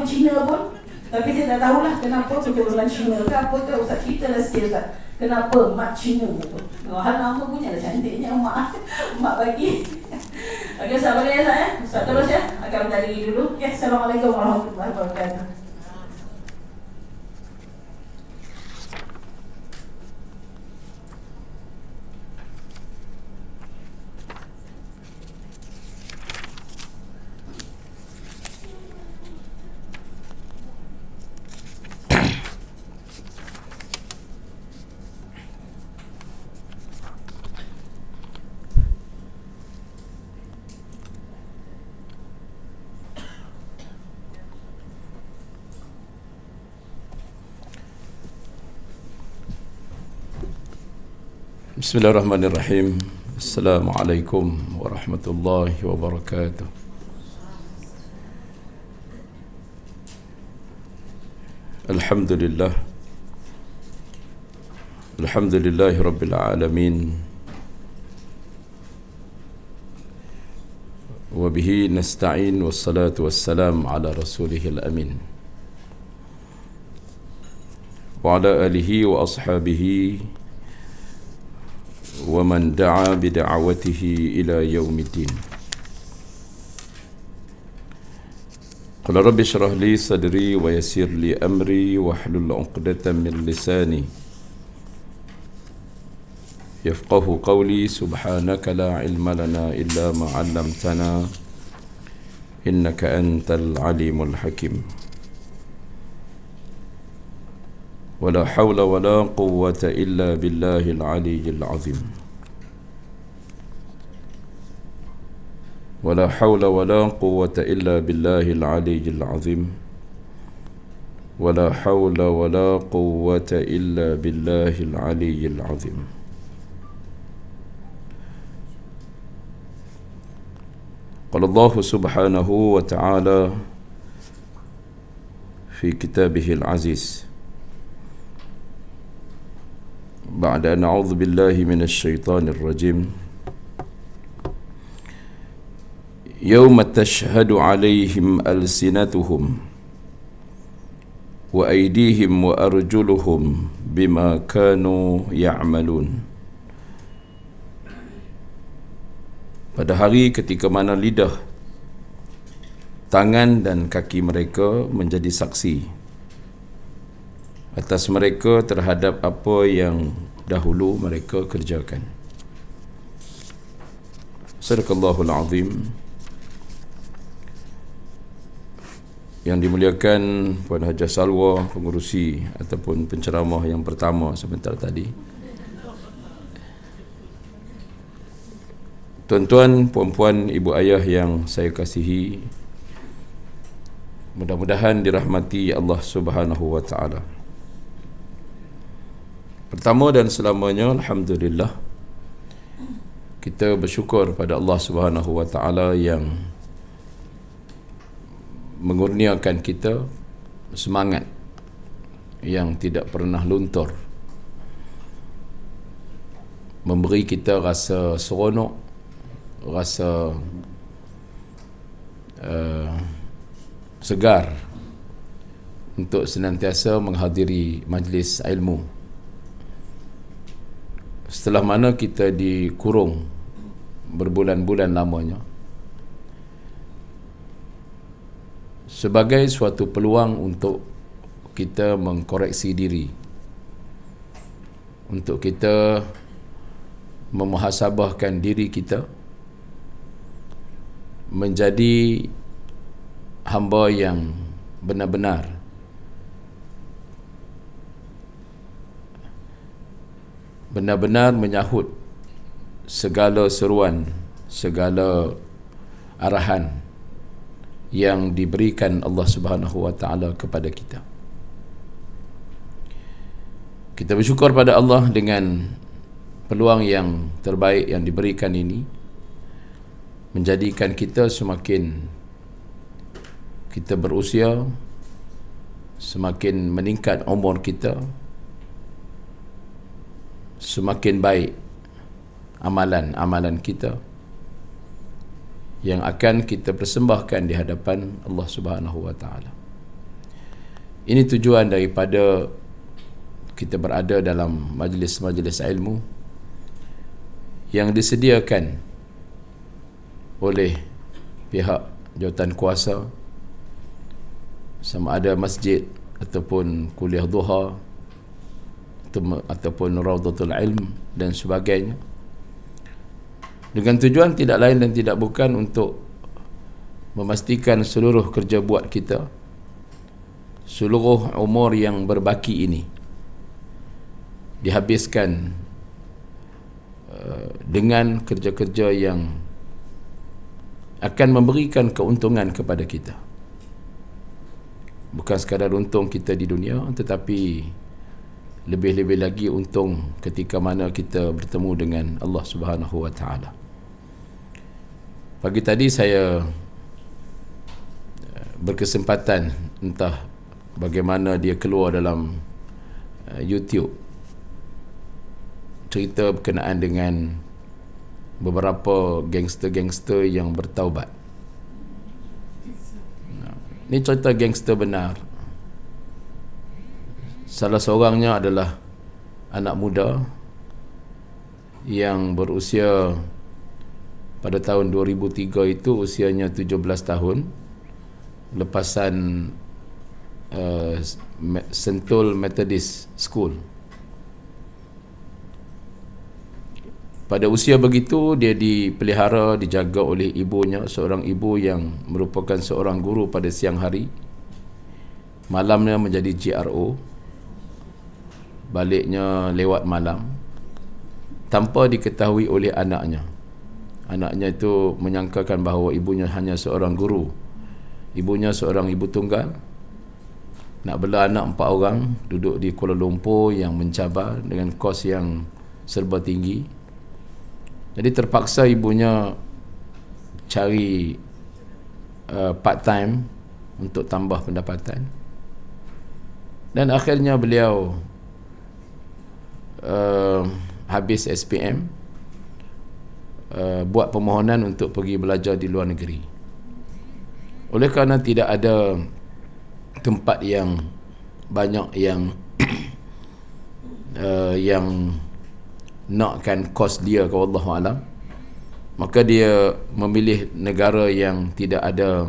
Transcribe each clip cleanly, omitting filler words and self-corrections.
apa Cina pun. Tapi saya tak tahulah kenapa keturunan Cina ke apa ke. Ustaz cerita lah sikit Ustaz. Kenapa mak Cina tu? Hal nama punya lah cantiknya mak. Mak bagi. Okey, Ustaz boleh ya Ustaz? Ustaz terus ya. Akan dari dulu. Okay, Assalamualaikum warahmatullahi wabarakatuh. Bismillahirrahmanirrahim. Assalamualaikum warahmatullahi wabarakatuh. Alhamdulillah. Alhamdulillahi rabbil alamin. Wa bihi nasta'in wassalatu wassalam ala rasulihil amin. Wa ala alihi wa ashabihi wa man da'a bida'awatihi ila yaumiddin. Qala rabbi shrah li sadri wa yassir li amri wa hlul 'uqdatam min lisani yafqahu qawli. Subhanaka la ilma lana illa ma 'allamtana innaka antal alimul hakim. ولا حول ولا قوة إلا بالله العلي العظيم. ولا حول ولا قوة إلا بالله العلي العظيم. ولا حول ولا قوة إلا بالله العلي العظيم. قال الله سبحانه وتعالى في كتابه العزيز بعد أن أعوذ بالله من الشيطان الرجيم يوم تشهد عليهم ألسنتهم وأيديهم وأرجلهم بما كانوا يعملون. Pada hari ketika mana lidah, tangan dan kaki mereka menjadi saksi atas mereka terhadap apa yang dahulu mereka kerjakan. Sadaqallahul azim. Yang dimuliakan Puan Hajah Salwa, pengurusi ataupun penceramah yang pertama sebentar tadi, tuan-tuan, puan-puan, ibu ayah yang saya kasihi, mudah-mudahan dirahmati Allah Subhanahu wa taala. Pertama dan selamanya, alhamdulillah, kita bersyukur pada Allah Subhanahu wa taala yang mengurniakan kita semangat yang tidak pernah luntur, memberi kita rasa seronok, rasa segar untuk senantiasa menghadiri majlis ilmu. Setelah mana kita dikurung berbulan-bulan lamanya, sebagai suatu peluang untuk kita mengkoreksi diri, untuk kita memuhasabahkan diri kita menjadi hamba yang benar-benar menyahut segala seruan, segala arahan yang diberikan Allah Subhanahu wa taala kepada kita. Kita bersyukur pada Allah dengan peluang yang terbaik yang diberikan ini, menjadikan kita semakin kita berusia, semakin meningkat umur kita, semakin baik amalan-amalan kita yang akan kita persembahkan di hadapan Allah Subhanahu wa taala. Ini tujuan daripada kita berada dalam majlis-majlis ilmu yang disediakan oleh pihak jawatan kuasa, sama ada masjid ataupun kuliah duha ataupun Raudhatul Ilm dan sebagainya, dengan tujuan tidak lain dan tidak bukan untuk memastikan seluruh kerja buat kita, seluruh umur yang berbaki ini dihabiskan dengan kerja-kerja yang akan memberikan keuntungan kepada kita. Bukan sekadar untung kita di dunia, tetapi lebih-lebih lagi untung ketika mana kita bertemu dengan Allah Subhanahu wa taala. Pagi tadi saya berkesempatan, entah bagaimana dia keluar dalam YouTube, cerita berkenaan dengan beberapa gangster-gangster yang bertaubat. Ini cerita gangster benar. Salah seorangnya adalah anak muda yang berusia pada tahun 2003 itu usianya 17 tahun, lepasan Sentul Methodist School. Pada usia begitu dia dipelihara, dijaga oleh ibunya, seorang ibu yang merupakan seorang guru pada siang hari, malamnya menjadi GRO, baliknya lewat malam, tanpa diketahui oleh anaknya. Anaknya itu menyangkakan bahawa ibunya hanya seorang guru, ibunya seorang ibu tunggal, nak bela anak 4 orang, duduk di Kuala Lumpur yang mencabar dengan kos yang serba tinggi. Jadi terpaksa ibunya cari part time untuk tambah pendapatan, dan akhirnya beliau habis SPM, buat permohonan untuk pergi belajar di luar negeri. Oleh kerana tidak ada tempat yang banyak yang yang nakkan kos dia, ke Allah Alam, maka dia memilih negara yang tidak ada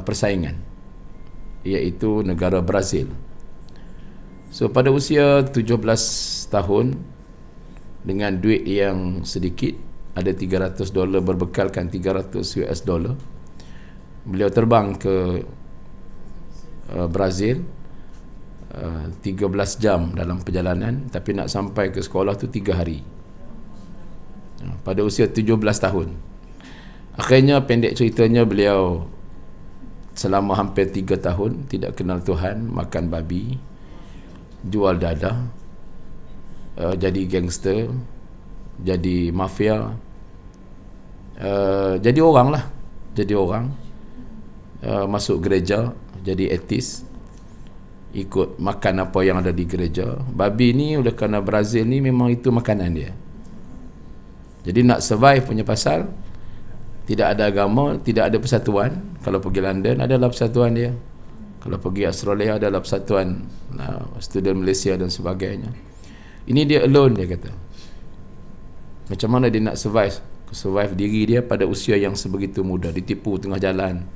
persaingan, iaitu negara Brazil. So pada usia 17 tahun, dengan duit yang sedikit, ada $300, berbekalkan $300, beliau terbang ke Brazil. 13 jam dalam perjalanan, tapi nak sampai ke sekolah tu 3 hari pada usia 17 tahun. Akhirnya, pendek ceritanya, beliau selama hampir 3 tahun tidak kenal Tuhan, makan babi, jual dadah, jadi gangster, jadi mafia, jadi orang lah, jadi orang, masuk gereja, jadi etis, ikut makan apa yang ada di gereja. Babi ni oleh kerana Brazil ni memang itu makanan dia. Jadi nak survive punya pasal, tidak ada agama, tidak ada persatuan. Kalau pergi London adalah persatuan dia, kalau pergi Australia adalah persatuan student Malaysia dan sebagainya. Ini dia alone, dia kata. Macam mana dia nak survive diri dia pada usia yang sebegitu muda, ditipu tengah jalan.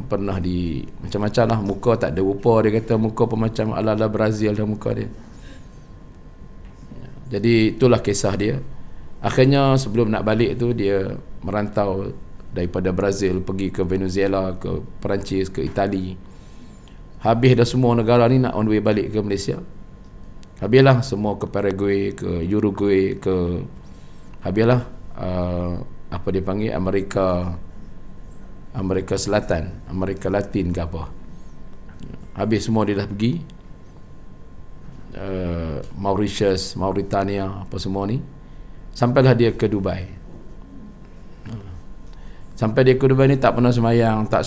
Pernah di macam-macam lah, muka tak ada rupa, dia kata, muka pun macam ala-ala Brazil dah muka dia. Jadi itulah kisah dia. Akhirnya sebelum nak balik tu, dia merantau daripada Brazil pergi ke Venezuela, ke Perancis, ke Itali. Habis dah semua negara ni, nak on the way balik ke Malaysia. Habislah semua ke Paraguay, ke Uruguay, ke habislah apa dia panggil, Amerika Selatan, Amerika Latin ke apa. Habis semua dia dah pergi, Mauritius, Mauritania, apa semua ni. Sampailah dia ke Dubai. Sampai dia ke Dubai ni tak pernah semayang, tak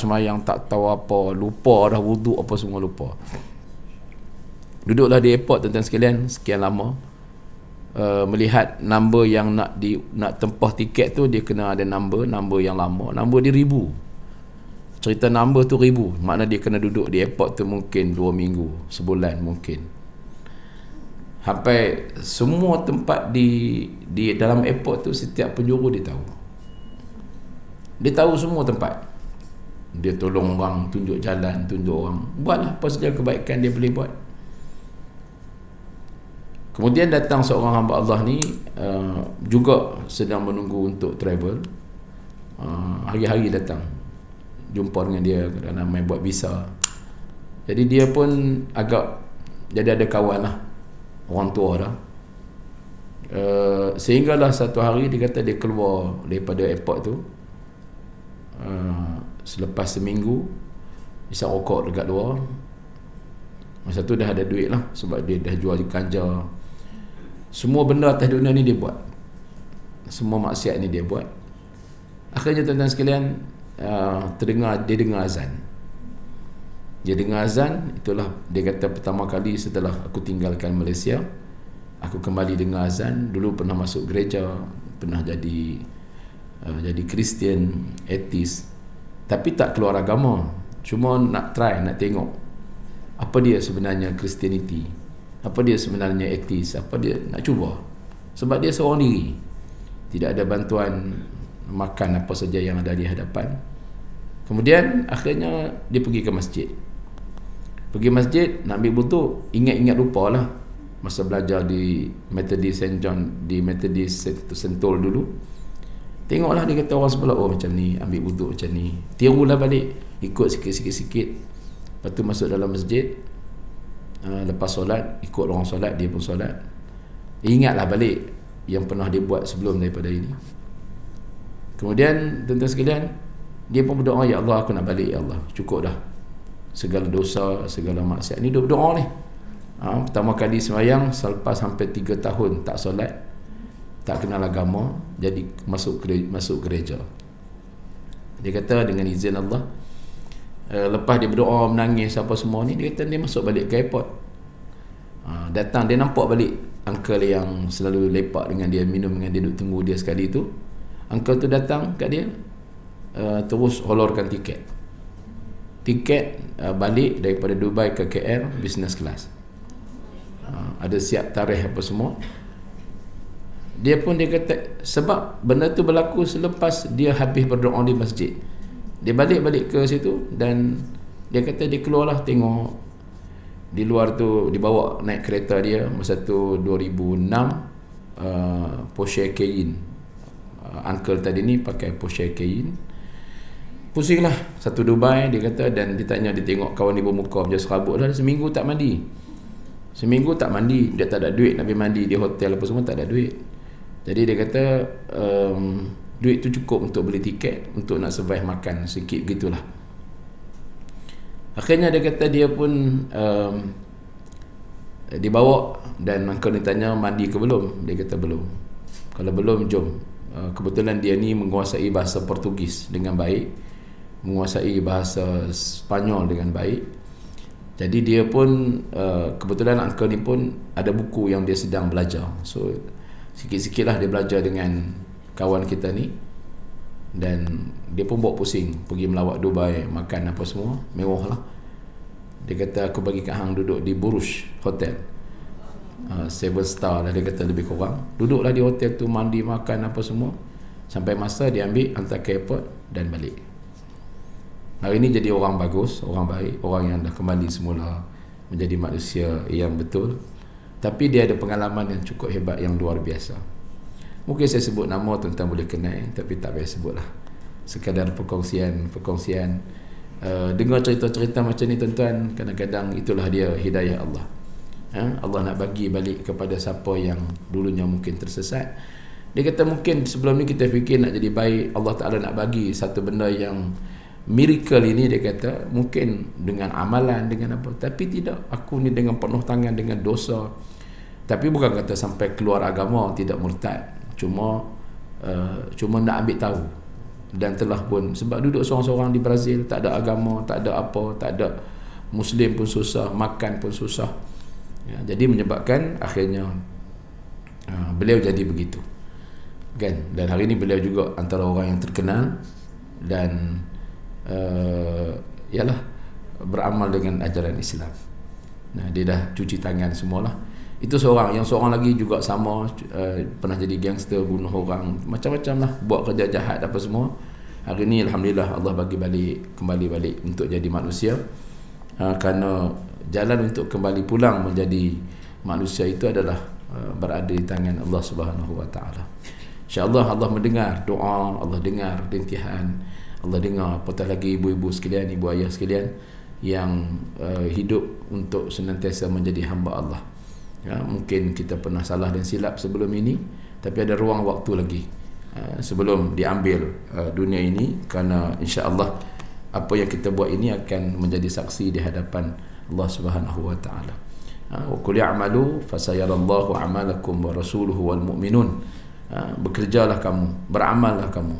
tahu apa, lupa dah wuduk apa semua, lupa. Duduklah di airport, tuan-tuan sekalian, sekian lama, melihat number yang nak tempah tiket tu, dia kena ada number yang lama, number dia 1000. cerita number tu 1000, makna dia kena duduk di airport tu mungkin 2 minggu, sebulan mungkin. Sampai semua tempat di dalam airport tu, setiap penjuru dia tahu. Dia tahu semua tempat. Dia tolong orang, tunjuk jalan, tunjuk orang, buatlah apa saja kebaikan dia boleh buat. Kemudian datang seorang hamba Allah ni, juga sedang menunggu untuk travel. Hari-hari datang jumpa dengan dia kerana main buat visa. Jadi dia pun agak jadi ada kawan lah, orang tua dah. Sehinggalah satu hari dia kata dia keluar daripada airport tu, selepas seminggu isap rokok dekat luar. Masa tu dah ada duit lah, sebab dia dah jual ganja. Semua benda atas dunia ni dia buat, semua maksiat ni dia buat. Akhirnya tuan-tuan sekalian, dia dengar azan. Dia dengar azan. Itulah dia kata pertama kali setelah aku tinggalkan Malaysia, aku kembali dengar azan. Dulu pernah masuk gereja, pernah jadi Kristian, ateis, tapi tak keluar agama. Cuma nak try, nak tengok apa dia sebenarnya Christianity, apa dia sebenarnya ateis, apa dia nak cuba. Sebab dia seorang diri, tidak ada bantuan makan apa saja yang ada di hadapan. Kemudian akhirnya dia pergi ke masjid. Pergi masjid nak ambil wudu, ingat-ingat lupa lah masa belajar di Methodist St. John, di Methodist Sentul dulu. Tengoklah, dia kata orang sebelah, oh macam ni, ambil wudu macam ni. Tirulah balik, ikut sikit-sikit. Lepas tu masuk dalam masjid, lepas solat, ikut orang solat, dia pun solat. Ingatlah balik yang pernah dia buat sebelum daripada ini. Kemudian tuan-tuan sekalian, dia pun berdoa, ya Allah, aku nak balik, ya Allah, cukup dah segala dosa, segala maksiat ni. Dia berdoa ni, pertama kali sembahyang selepas sampai 3 tahun tak solat, tak kenal agama, jadi masuk gereja. Dia kata dengan izin Allah, lepas dia berdoa, menangis apa semua ni, dia kata dia masuk balik ke airport. Datang, dia nampak balik uncle yang selalu lepak dengan dia, minum dengan dia, duduk tunggu dia sekali tu. Uncle tu datang kat dia, terus holorkan tiket balik daripada Dubai ke KL, business class. Ada siap tarikh apa semua. Dia kata sebab benda tu berlaku selepas dia habis berdoa di masjid. Dia balik ke situ, dan dia kata dia keluarlah tengok di luar tu, dibawa naik kereta dia masa tu 2006, Porsche Cayenne. Uncle tadi ni pakai Porsche Cayenne. Pusinglah satu Dubai, dia kata, dan dia tanya, dia tengok kawan dia bermuka berjas serabut dah seminggu tak mandi. Dia tak ada duit nak pergi mandi di hotel apa semua, tak ada duit. Jadi dia kata duit tu cukup untuk beli tiket, untuk nak survive makan sikit gitulah. Akhirnya dia kata dia pun dibawa, dan uncle ni tanya mandi ke belum. Dia kata belum. Kalau belum, jom. Kebetulan dia ni menguasai bahasa Portugis dengan baik, menguasai bahasa Spanyol dengan baik. Jadi dia pun kebetulan uncle ni pun ada buku yang dia sedang belajar. So sikit-sikit lah dia belajar dengan kawan kita ni, dan dia pun bawa pusing pergi melawat Dubai, makan apa semua mewah lah. Dia kata aku bagi kat hang duduk di Burj Hotel, 7 star lah dia kata, lebih kurang. Duduklah di hotel tu, mandi, makan apa semua, sampai masa dia ambil hantar ke airport dan balik. Hari ni jadi orang bagus, orang baik, orang yang dah kembali semula menjadi manusia yang betul. Tapi dia ada pengalaman yang cukup hebat, yang luar biasa. Mungkin saya sebut nama, tuan-tuan boleh kenal, tapi tak payah sebut lah. Sekadar perkongsian. Dengar cerita-cerita macam ni, tuan-tuan, kadang-kadang itulah dia hidayah Allah. Allah nak bagi balik kepada siapa yang dulunya mungkin tersesat. Dia kata mungkin sebelum ni kita fikir nak jadi baik, Allah Ta'ala nak bagi satu benda yang miracle ini, dia kata mungkin dengan amalan, dengan apa, tapi tidak, aku ni dengan penuh tangan dengan dosa. Tapi bukan kata sampai keluar agama, tidak murtad, cuma nak ambil tahu. Dan telah pun, sebab duduk seorang-seorang di Brazil, tak ada agama, tak ada apa, tak ada Muslim pun susah, makan pun susah. Jadi menyebabkan akhirnya beliau jadi begitu, kan? Dan hari ini beliau juga antara orang yang terkenal, dan ialah beramal dengan ajaran Islam. Nah, dia dah cuci tangan semualah. Itu seorang. Yang seorang lagi juga sama, pernah jadi gangster, bunuh orang, macam-macam lah, buat kerja jahat apa semua. Hari ni alhamdulillah Allah bagi kembali balik untuk jadi manusia. Kerana jalan untuk kembali pulang menjadi manusia itu adalah berada di tangan Allah Subhanahu Wa Taala. InsyaAllah Allah mendengar doa, Allah dengar rintihan, Allah dengar, apatah lagi ibu-ibu sekalian, ibu ayah sekalian yang hidup untuk senantiasa menjadi hamba Allah. Ya, mungkin kita pernah salah dan silap sebelum ini, tapi ada ruang waktu lagi sebelum diambil dunia ini, kerana insya-Allah apa yang kita buat ini akan menjadi saksi di hadapan Allah Subhanahu Wa Taala. Wa qul ya'malu fasayarallahu 'amalakum wa rasuluhu wal mu'minun. Bekerjalah kamu, beramallah kamu.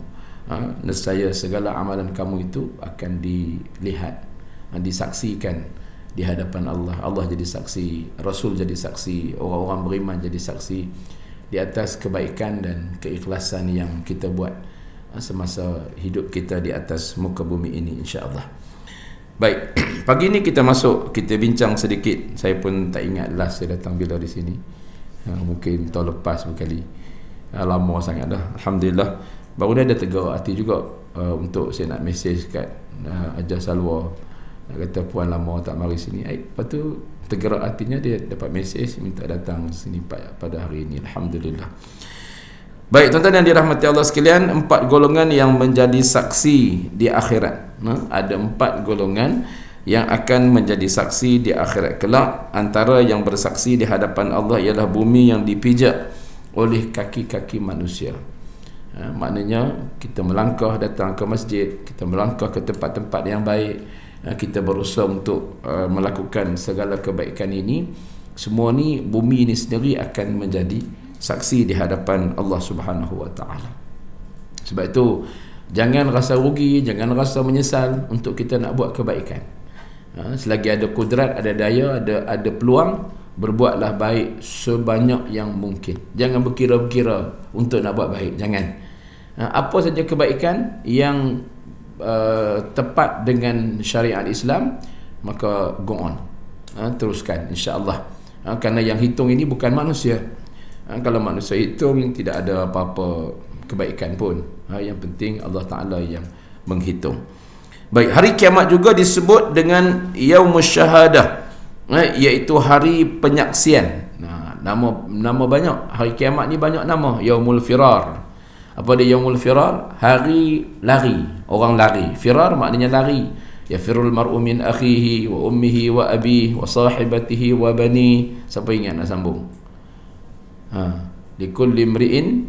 Nescaya segala amalan kamu itu akan dilihat, disaksikan di hadapan Allah. Allah jadi saksi, Rasul jadi saksi, orang-orang beriman jadi saksi di atas kebaikan dan keikhlasan yang kita buat semasa hidup kita di atas muka bumi ini, insya-Allah. Baik, pagi ni kita bincang sedikit. Saya pun tak ingat last saya datang bila di sini. Mungkin tahun lepas berkali. Lama sangat dah. Alhamdulillah. Baru dia ada tegar hati juga untuk saya nak mesej kat Ajar Salwa. Kata puan lama tak mari sini. Lepas tu tergerak hatinya, dia dapat mesej minta datang sini pada hari ini. Alhamdulillah. Baik, tuan-tuan yang dirahmati Allah sekalian, 4 golongan yang menjadi saksi di akhirat. Ada 4 golongan yang akan menjadi saksi di akhirat kelak. Antara yang bersaksi di hadapan Allah ialah bumi yang dipijak oleh kaki-kaki manusia. Maknanya kita melangkah datang ke masjid, kita melangkah ke tempat-tempat yang baik, kita berusaha untuk melakukan segala kebaikan ini. Semua ni, bumi ini sendiri akan menjadi saksi di hadapan Allah Subhanahu Wa Taala. Sebab itu jangan rasa rugi, jangan rasa menyesal untuk kita nak buat kebaikan. Selagi ada kudrat, ada daya, ada peluang, berbuatlah baik sebanyak yang mungkin. Jangan berkira-kira untuk nak buat baik, jangan. Apa saja kebaikan yang tepat dengan syariat Islam, maka go on, teruskan, insya-Allah. Kerana yang hitung ini bukan manusia. Kalau manusia hitung, tidak ada apa-apa kebaikan pun. Yang penting Allah Ta'ala yang menghitung. Baik, hari kiamat juga disebut dengan Yaumus Syahadah, iaitu hari penyaksian. Nama banyak. Hari kiamat ni banyak nama. Yaumul Firar. Apa dia Yaumul Firar? Hari lari. Orang lari. Firar maknanya lari. Yafirul mar'u min akhihi wa ummihi wa abihi wa sahibatihi wa bani. Siapa ingat nak sambung? Likulli imri'in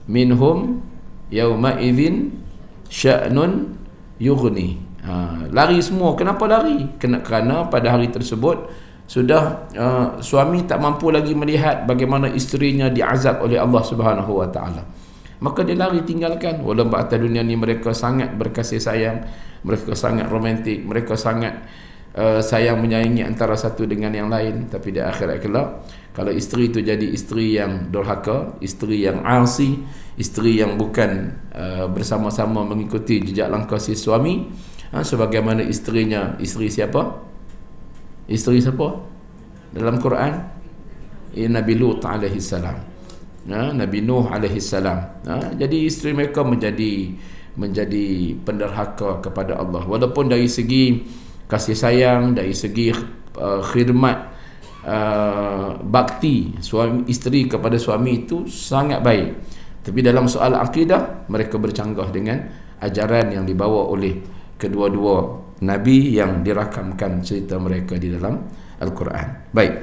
minhum yawma idzin sya'nun yughni. Lari semua. Kenapa lari? Kerana pada hari tersebut sudah suami tak mampu lagi melihat bagaimana isterinya diazab oleh Allah Subhanahu Wa Taala. Maka dia lari, tinggalkan. Walaupun atas dunia ni mereka sangat berkasih sayang, mereka sangat romantik, mereka sangat sayang menyayangi antara satu dengan yang lain, tapi di akhirat kelak, kalau isteri itu jadi isteri yang durhaka, isteri yang asi, isteri yang bukan bersama-sama mengikuti jejak langkah si suami, sebagaimana isterinya, isteri siapa? Isteri siapa? Dalam Quran, Nabi Lut alaihi salam, Nabi Nuh alaihi salam. Jadi isteri mereka menjadi penderhaka kepada Allah. Walaupun dari segi kasih sayang, dari segi khidmat, bakti suami isteri kepada suami itu sangat baik, tapi dalam soal akidah mereka bercanggah dengan ajaran yang dibawa oleh kedua-dua Nabi yang dirakamkan cerita mereka di dalam Al-Quran. Baik,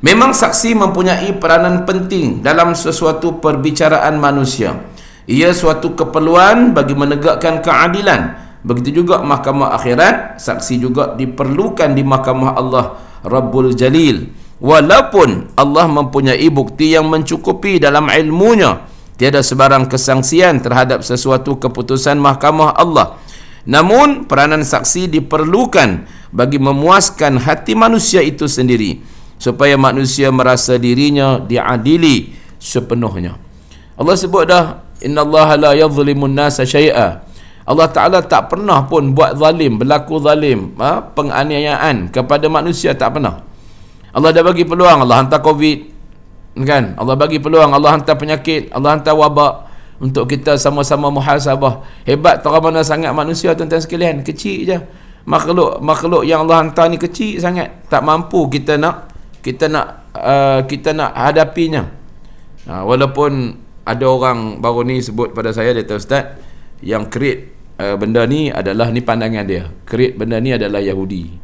memang saksi mempunyai peranan penting dalam sesuatu perbicaraan manusia. Ia suatu keperluan bagi menegakkan keadilan. Begitu juga mahkamah akhirat, saksi juga diperlukan di mahkamah Allah Rabbul Jalil. Walaupun Allah mempunyai bukti yang mencukupi dalam ilmunya, tiada sebarang kesaksian terhadap sesuatu keputusan mahkamah Allah. Namun peranan saksi diperlukan bagi memuaskan hati manusia itu sendiri, supaya manusia merasa dirinya diadili sepenuhnya. Allah sebut dah, innallaha la yadhlimun nasa syai'a. Allah Ta'ala tak pernah pun buat zalim, berlaku zalim, penganiayaan kepada manusia, tak pernah. Allah dah bagi peluang, Allah hantar COVID, kan? Allah bagi peluang, Allah hantar penyakit, Allah hantar wabak untuk kita sama-sama muhasabah. Hebat terang mana sangat manusia, tuan-tuan sekalian, kecil je. Makhluk yang Allah hantar ni kecil sangat, tak mampu kita nak hadapinya. Walaupun ada orang baru ni sebut pada saya, dia kata, Ustaz, yang create benda ni adalah, ni pandangan dia, create benda ni adalah Yahudi,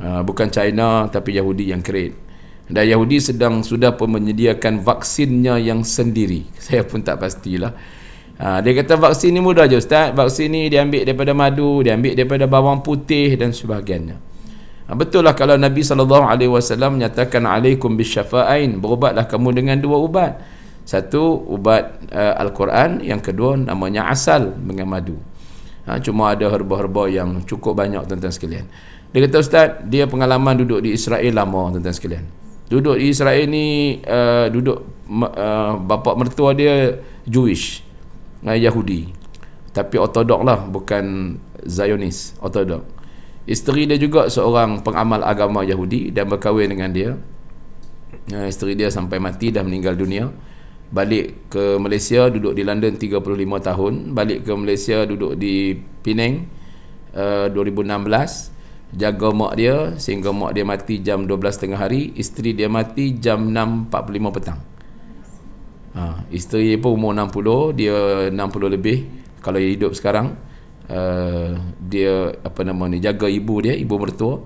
bukan China, tapi Yahudi yang create. Dan Yahudi sudah pun menyediakan vaksinnya yang sendiri. Saya pun tak pastilah. Dia kata vaksin ni mudah je, Ustaz. Vaksin ni diambil daripada madu, diambil daripada bawang putih dan sebagainya. Betul lah kalau Nabi SAW menyatakan alaikum bisyafa'ain, berubatlah kamu dengan 2 ubat. Satu ubat Al-Quran, yang kedua namanya asal dengan madu. Cuma ada herba-herba yang cukup banyak, tuan-tuan sekalian. Dia kata, Ustaz, dia pengalaman duduk di Israel lama, tuan-tuan sekalian. Duduk di Israel ni, bapa mertua dia Jewish, Yahudi, tapi ortodok lah, bukan Zionis, ortodok. Isteri dia juga seorang pengamal agama Yahudi dan berkahwin dengan dia. Isteri dia sampai mati, dah meninggal dunia. Balik ke Malaysia, duduk di London 35 tahun. Balik ke Malaysia, duduk di Penang 2016. Jaga mak dia sehingga mak dia mati jam 12 tengah hari. Isteri dia mati jam 6.45 petang. Isteri pun umur 60, dia 60 lebih kalau dia hidup sekarang. Dia jaga ibu dia, ibu mertua,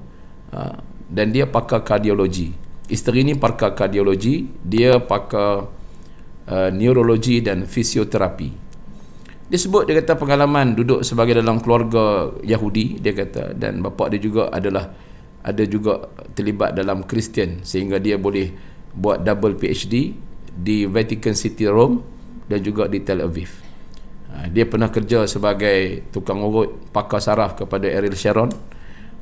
dan dia pakar kardiologi. Isteri ni pakar kardiologi, dia pakar neurologi dan fisioterapi. Dia sebut, dia kata pengalaman duduk sebagai dalam keluarga Yahudi, dia kata, dan bapa dia juga ada juga terlibat dalam Kristian, sehingga dia boleh buat double PhD di Vatican City Rome dan juga di Tel Aviv. Dia pernah kerja sebagai tukang urut, pakar saraf kepada Ariel Sharon,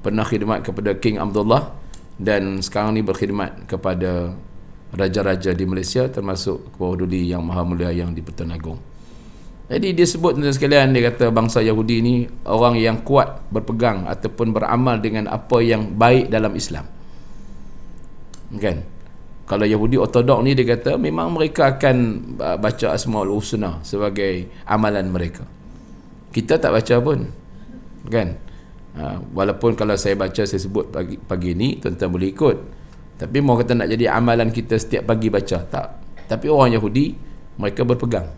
pernah khidmat kepada King Abdullah, dan sekarang ni berkhidmat kepada raja-raja di Malaysia, termasuk Kepala Duli Yang Maha Mulia yang di Pertuan Agong. Jadi dia sebut, tuan-tuan sekalian, dia kata bangsa Yahudi ni orang yang kuat berpegang ataupun beramal dengan apa yang baik dalam Islam, kan? Kalau Yahudi ortodok ni, dia kata memang mereka akan baca Asmaul Husna sebagai amalan mereka. Kita tak baca pun, kan? Walaupun kalau saya baca, saya sebut pagi ni, tuan-tuan boleh ikut, tapi mau kata nak jadi amalan kita setiap pagi baca, tak. Tapi orang Yahudi, mereka berpegang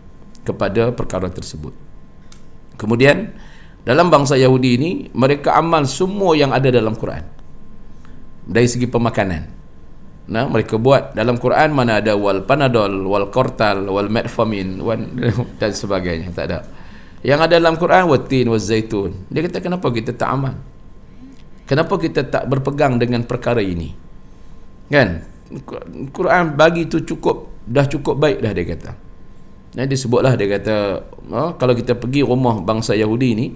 kepada perkara tersebut. Kemudian dalam bangsa Yahudi ini, mereka amal semua yang ada dalam Quran dari segi pemakanan. Mereka buat dalam Quran, mana ada wal panadol, wal kortal, wal metformin, dan sebagainya, tak ada. Yang ada dalam Quran watin waz zaitun. Dia kata, kenapa kita tak amal? Kenapa kita tak berpegang dengan perkara ini? Kan? Quran bagi tu dah cukup baik dah, dia kata. Dia sebutlah, dia kata, kalau kita pergi rumah bangsa Yahudi ni,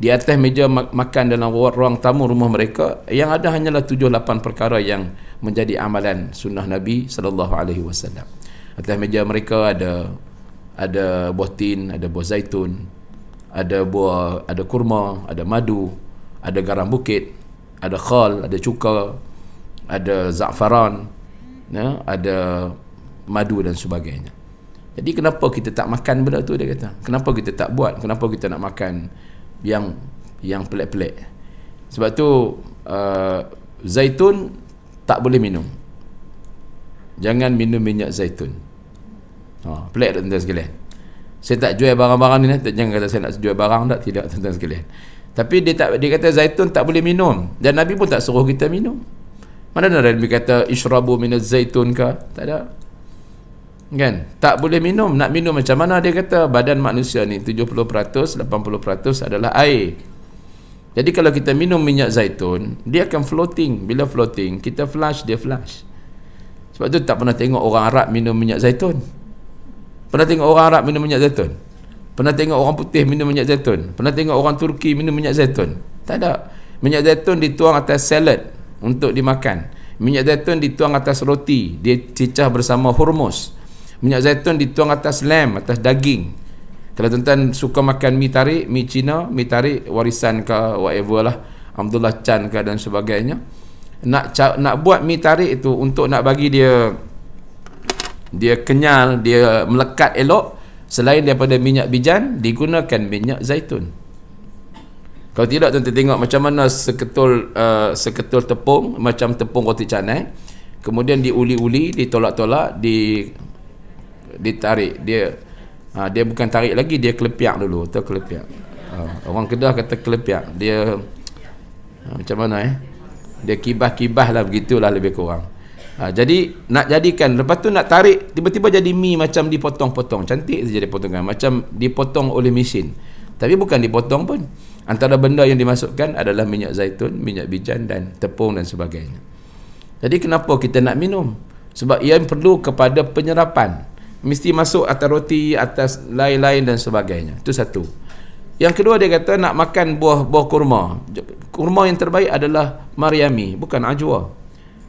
di atas meja makan dalam ruang tamu rumah mereka, yang ada hanyalah 7-8 perkara yang menjadi amalan sunnah Nabi SAW. Atas meja mereka ada buah tin, ada buah zaitun, ada kurma, ada madu, ada garam bukit, ada khal, ada cuka, ada za'faran, ada madu dan sebagainya. Jadi kenapa kita tak makan benda tu, dia kata? Kenapa kita tak buat? Kenapa kita nak makan yang pelik-pelik? Sebab tu zaitun tak boleh minum. Jangan minum minyak zaitun. Pelik tak, tuan-tuan sekalian? Saya tak jual barang-barang ni, jangan kata saya nak jual barang, tak, tidak, tuan-tuan sekalian. Tapi dia kata zaitun tak boleh minum, dan Nabi pun tak suruh kita minum. Mana ada Nabi kata ishrabu minaz zaitun ke? Tak ada. Kan? Tak boleh minum. Nak minum macam mana? Dia kata badan manusia ni 70%, 80% adalah air. Jadi kalau kita minum minyak zaitun, dia akan floating. Bila floating, kita flush, dia flush. Sebab tu tak pernah tengok orang Arab minum minyak zaitun. Pernah tengok orang Arab minum minyak zaitun? Pernah tengok orang putih minum minyak zaitun? Pernah tengok orang Turki minum minyak zaitun? Tak ada. Minyak zaitun dituang atas salad untuk dimakan. Minyak zaitun dituang atas roti, dia cicah bersama hurmus. Minyak zaitun dituang atas lamb, atas daging. Kalau tuan-tuan suka makan mi tarik, mi Cina, mi tarik warisan ke whatever lah, Abdullah Chan ke dan sebagainya, nak buat mi tarik itu untuk nak bagi dia kenyal, dia melekat elok, selain daripada minyak bijan, digunakan minyak zaitun. Kalau tidak, tuan-tuan tengok macam mana seketul tepung, macam tepung roti canai, kemudian diuli-uli, ditolak-tolak, ditarik, dia bukan tarik lagi, dia kelepiak dulu, kelepiak. Orang Kedah kata kelepiak, dia macam mana dia kibah-kibah lah, begitulah lebih kurang. Jadi nak jadikan, lepas tu nak tarik, tiba-tiba jadi mi macam dipotong-potong, cantik saja dipotongan, macam dipotong oleh mesin, tapi bukan dipotong pun. Antara benda yang dimasukkan adalah minyak zaitun, minyak bijan dan tepung dan sebagainya. Jadi kenapa kita nak minum? Sebab ia perlu kepada penyerapan, mesti masuk atas roti, atas lain-lain dan sebagainya. Itu satu. Yang kedua, dia kata nak makan buah kurma. Kurma yang terbaik adalah Maryami, bukan ajwa.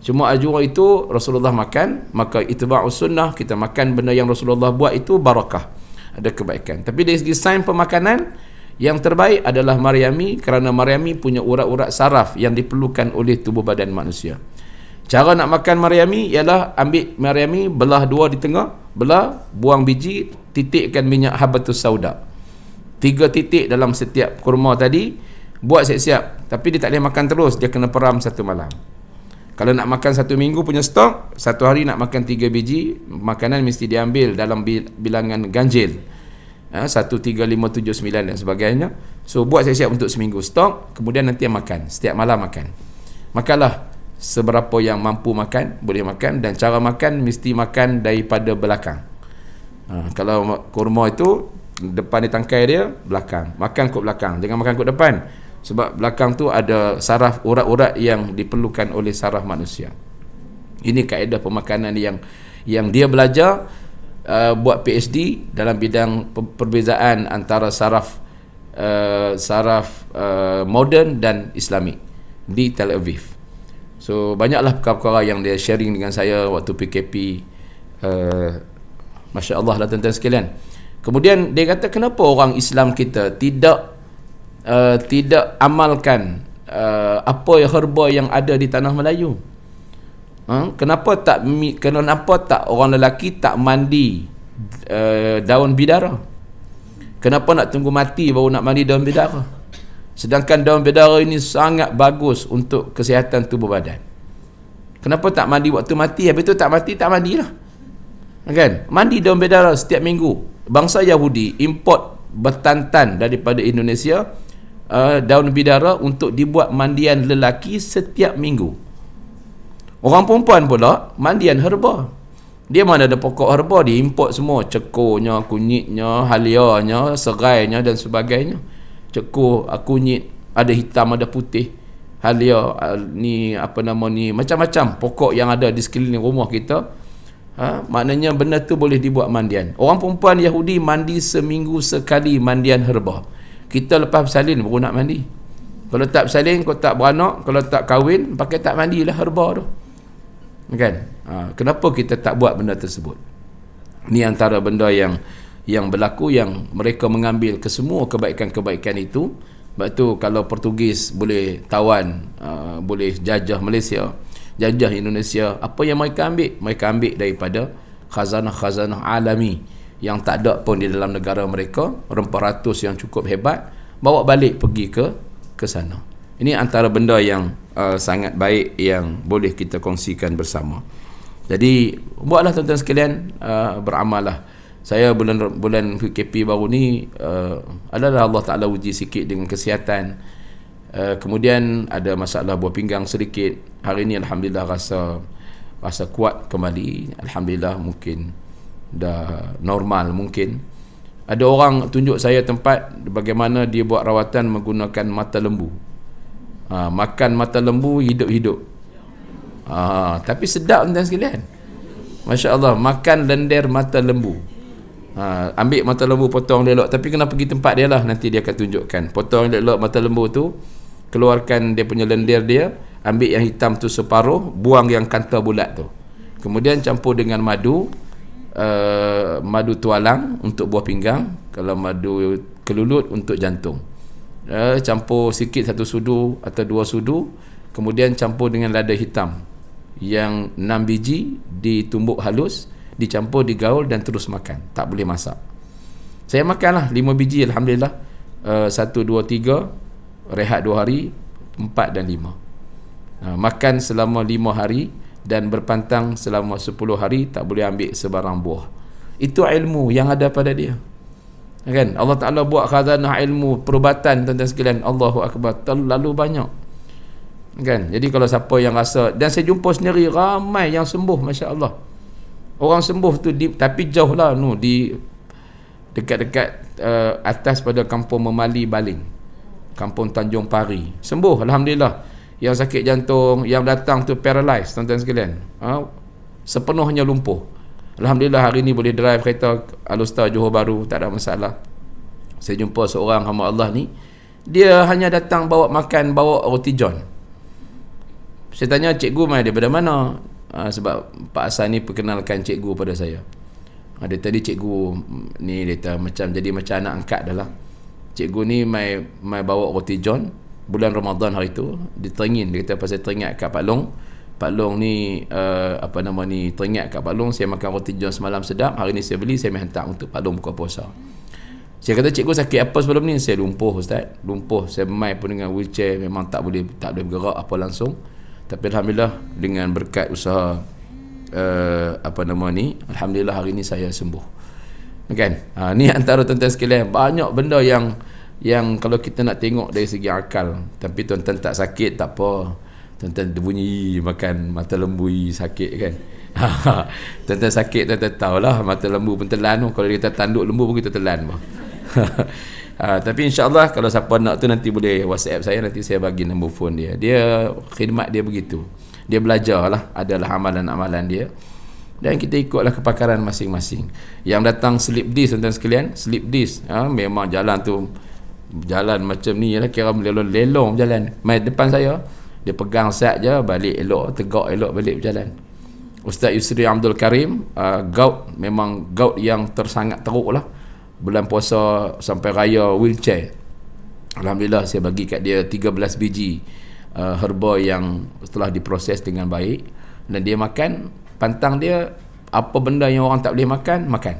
Cuma ajwa itu Rasulullah makan, maka itba'us sunnah, kita makan benda yang Rasulullah buat itu barakah, ada kebaikan. Tapi dari segi sains pemakanan, yang terbaik adalah Maryami, kerana Maryami punya urat-urat saraf yang diperlukan oleh tubuh badan manusia. Cara nak makan Maryami ialah ambil Maryami, belah dua di tengah, belah, buang biji, titikkan minyak habatus sauda. 3 titik dalam setiap kurma tadi, buat siap-siap. Tapi dia tak boleh makan terus, dia kena peram 1 malam. Kalau nak makan 1 minggu punya stok, 1 hari nak makan 3 biji, makanan mesti diambil dalam bilangan ganjil. 1, 3, 5, 7, 9 dan sebagainya. So buat siap-siap untuk seminggu stok, kemudian nanti makan, setiap malam makan. Makanlah seberapa yang mampu makan, boleh makan, dan cara makan mesti makan daripada belakang. Kalau kurma itu depan di tangkai dia, belakang, makan kot belakang, jangan makan kot depan, sebab belakang tu ada saraf, urat-urat yang diperlukan oleh saraf manusia. Ini kaedah pemakanan yang dia belajar, buat PhD dalam bidang perbezaan antara saraf moden dan Islamik di Tel Aviv. So banyaklah perkara-perkara yang dia sharing dengan saya waktu PKP. Masya Allah lah tuan-tuan sekalian. Kemudian dia kata, kenapa orang Islam kita tidak amalkan apa herba yang ada di tanah Melayu? Kenapa tak orang lelaki tak mandi daun bidara? Kenapa nak tunggu mati baru nak mandi daun bidara? Sedangkan daun bidara ini sangat bagus untuk kesihatan tubuh badan. Kenapa tak mandi waktu mati? Habis tu tak mandilah. Kan? Mandi daun bidara setiap minggu. Bangsa Yahudi import bertantan daripada Indonesia daun bidara untuk dibuat mandian lelaki setiap minggu. Orang perempuan pula mandian herba. Dia mana ada pokok herba, dia import semua, cekurnya, kunyitnya, halianya, serainya dan sebagainya. Cekur, kunyit, ada hitam, ada putih, halia, macam-macam pokok yang ada di sekeliling rumah kita. Maknanya benda tu boleh dibuat mandian. Orang perempuan Yahudi mandi seminggu sekali mandian herba. Kita lepas bersalin baru nak mandi. Kalau tak bersalin, kalau tak beranak, kalau tak kahwin, pakai tak mandilah herba tu. Kan? Kenapa kita tak buat benda tersebut? Ini antara benda yang berlaku, yang mereka mengambil kesemua kebaikan-kebaikan itu. Sebab tu kalau Portugis boleh tawan, boleh jajah Malaysia, jajah Indonesia, apa yang mereka ambil? Mereka ambil daripada khazanah-khazanah alami yang tak ada pun di dalam negara mereka, rempah ratus yang cukup hebat, bawa balik pergi ke sana. Ini antara benda yang sangat baik yang boleh kita kongsikan bersama. Jadi buatlah tuan-tuan sekalian, beramallah. Saya bulan PKP baru ni adalah Allah Ta'ala uji sikit dengan kesihatan. Kemudian ada masalah buah pinggang sedikit. Hari ni alhamdulillah rasa kuat kembali. Alhamdulillah, mungkin dah normal mungkin. Ada orang tunjuk saya tempat bagaimana dia buat rawatan menggunakan mata lembu. Makan mata lembu hidup-hidup. Tapi sedap tuan sekalian. Masya Allah, makan lendir mata lembu. Ambil mata lembu, potong elok. Tapi kena pergi tempat dia lah, nanti dia akan tunjukkan. Potong elok mata lembu tu, keluarkan dia punya lendir dia, ambil yang hitam tu separuh, buang yang kanta bulat tu. Kemudian campur dengan madu, madu tualang untuk buah pinggang, kalau madu kelulut untuk jantung. Campur sikit 1 sudu atau 2 sudu, kemudian campur dengan lada hitam yang 6 biji, ditumbuk halus, dicampur, digaul dan terus makan, tak boleh masak. Saya makanlah 5 biji, alhamdulillah. 1, 2, 3, rehat 2 hari, 4 dan 5. Makan selama 5 hari dan berpantang selama 10 hari, tak boleh ambil sebarang buah. Itu ilmu yang ada pada dia, kan? Allah Ta'ala buat khazanah ilmu perubatan, tuan-tuan sekalian, Allahu Akbar, terlalu banyak, kan? Jadi kalau siapa yang rasa, dan saya jumpa sendiri ramai yang sembuh, Masya Allah. Orang sembuh tu tapi jauh lah, di dekat-dekat atas pada kampung Memali Baling, kampung Tanjung Pari, sembuh alhamdulillah. Yang sakit jantung, yang datang tu paralyzed, tuan-tuan sekalian, sepenuhnya lumpuh. Alhamdulillah hari ni boleh drive kereta Alustar Johor Bahru, tak ada masalah. Saya jumpa seorang hamba Allah ni, dia hanya datang bawa makan, bawa roti john. Saya tanya, cikgu mai daripada mana? Sebab Pak Hasan ni perkenalkan cikgu pada saya. Dia tadi cikgu ni, dia macam jadi macam anak angkat dah lah. Cikgu ni mai bawa roti john bulan Ramadan hari tu. Dia teringin, dia kata pasal teringat kat Pak Long. Pak Long ni teringat kat Pak Long, saya makan roti john semalam sedap, hari ni saya beli, saya mai hantar untuk Pak Long buka puasa. Saya kata, cikgu sakit apa sebelum ni? Saya lumpuh, Ustaz, lumpuh. Saya mai pun dengan wheelchair, memang tak boleh bergerak apa langsung. Tapi alhamdulillah dengan berkat usaha alhamdulillah hari ni saya sembuh, kan? Ni antara tuan-tuan sekalian, banyak benda yang kalau kita nak tengok dari segi akal, tapi tuan-tuan tak sakit tak apa, tuan-tuan bunyi makan mata lembu sakit, kan? Tuan-tuan sakit, tuan-tuan tahulah mata lembu pun telan, kalau dia kata tanduk lembu pun kita telan. Tapi insyaAllah kalau siapa nak tu nanti boleh WhatsApp saya, nanti saya bagi nombor phone dia. Dia khidmat dia begitu, dia belajar lah, adalah amalan-amalan dia, dan kita ikutlah kepakaran masing-masing. Yang datang slip disc, tuan-tuan sekalian, slip disc, memang jalan tu jalan macam ni lah, kira melelong jalan. Mai depan saya, dia pegang sat je, balik elok, tegak elok, balik berjalan. Ustaz Yusri Abdul Karim, gout, memang gout yang tersangat teruk lah. Bulan puasa sampai raya wheelchair. Alhamdulillah saya bagi kat dia 13 biji herba yang telah diproses dengan baik, dan dia makan. Pantang dia, apa benda yang orang tak boleh makan, makan.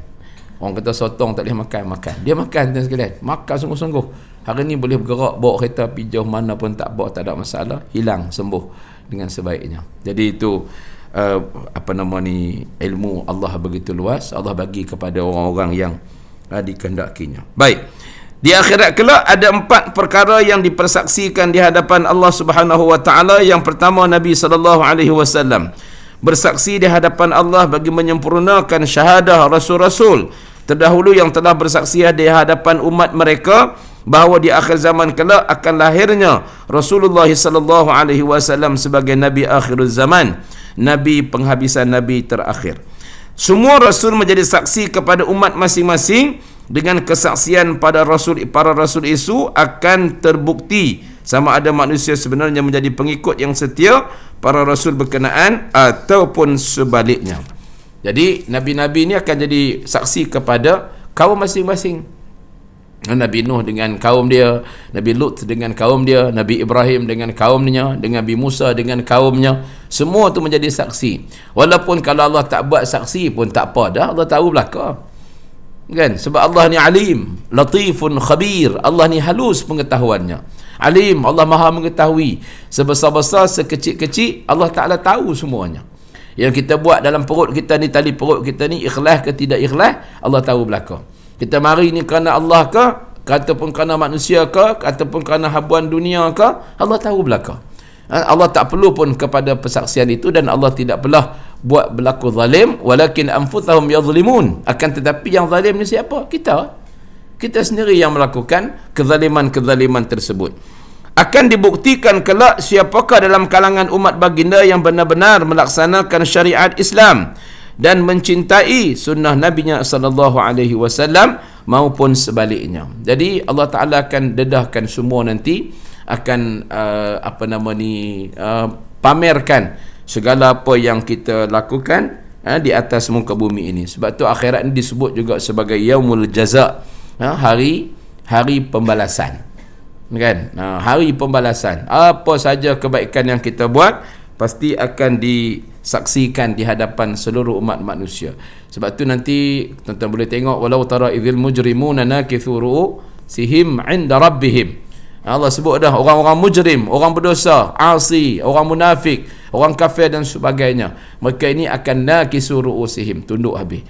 Orang kata sotong tak boleh makan, makan. Dia makan, tuan sekalian, makan sungguh-sungguh. Hari ni boleh bergerak, bawa kereta pergi jauh mana pun tak bawa, tak ada masalah, hilang, sembuh dengan sebaiknya. Jadi itu ilmu Allah begitu luas, Allah bagi kepada orang-orang yang dikehendakinya. Baik. Di akhirat kelak ada 4 perkara yang dipersaksikan di hadapan Allah Subhanahu wa taala. Yang pertama, Nabi sallallahu alaihi wasallam bersaksi di hadapan Allah bagi menyempurnakan syahadah rasul-rasul terdahulu yang telah bersaksi di hadapan umat mereka bahawa di akhir zaman kelak akan lahirnya Rasulullah sallallahu alaihi wasallam sebagai nabi akhir zaman, nabi penghabisan, nabi terakhir. Semua rasul menjadi saksi kepada umat masing-masing. Dengan kesaksian para rasul itu akan terbukti sama ada manusia sebenarnya menjadi pengikut yang setia para rasul berkenaan ataupun sebaliknya. Jadi nabi-nabi ini akan jadi saksi kepada kaum masing-masing. Nabi Nuh dengan kaum dia, Nabi Lut dengan kaum dia, Nabi Ibrahim dengan kaumnya, dengan Nabi Musa dengan kaumnya, semua tu menjadi saksi. Walaupun kalau Allah tak buat saksi pun tak apa dah, Allah tahu belaka, kan? Sebab Allah ni alim, latifun khabir, Allah ni halus pengetahuannya, alim, Allah maha mengetahui, sebesar-besar sekecil-kecil Allah Ta'ala tahu semuanya. Yang kita buat dalam perut kita ni, tali perut kita ni, ikhlas ke tidak ikhlas, Allah tahu belaka. Kita mari ni kerana Allah ke, ataupun kerana manusia ke, ataupun kerana habuan dunia ke, Allah tahu belaka. Allah tak perlu pun kepada persaksian itu, dan Allah tidak pernah buat berlaku zalim, walakin anfusahum yadhlimun. Akan tetapi yang zalim ni siapa? Kita sendiri yang melakukan kezaliman-kezaliman tersebut. Akan dibuktikan kelak siapakah dalam kalangan umat baginda yang benar-benar melaksanakan syariat Islam dan mencintai sunnah Nabi-Nya sallallahu alaihi wasallam maupun sebaliknya. Jadi Allah Ta'ala akan dedahkan semua nanti, akan pamerkan segala apa yang kita lakukan di atas muka bumi ini. Sebab tu akhirat ni disebut juga sebagai yaumul jaza, hari pembalasan, kan? Hari pembalasan. Apa saja kebaikan yang kita buat pasti akan disaksikan di hadapan seluruh umat manusia. Sebab tu nanti tuan-tuan boleh tengok, walau tara idzil mujrimuna nakithu ru'usihim 'inda rabbihim. Allah sebut dah orang-orang mujrim, orang berdosa, asi, orang munafik, orang kafir dan sebagainya. Mereka ini akan nakisu ru'usihim, tunduk habis.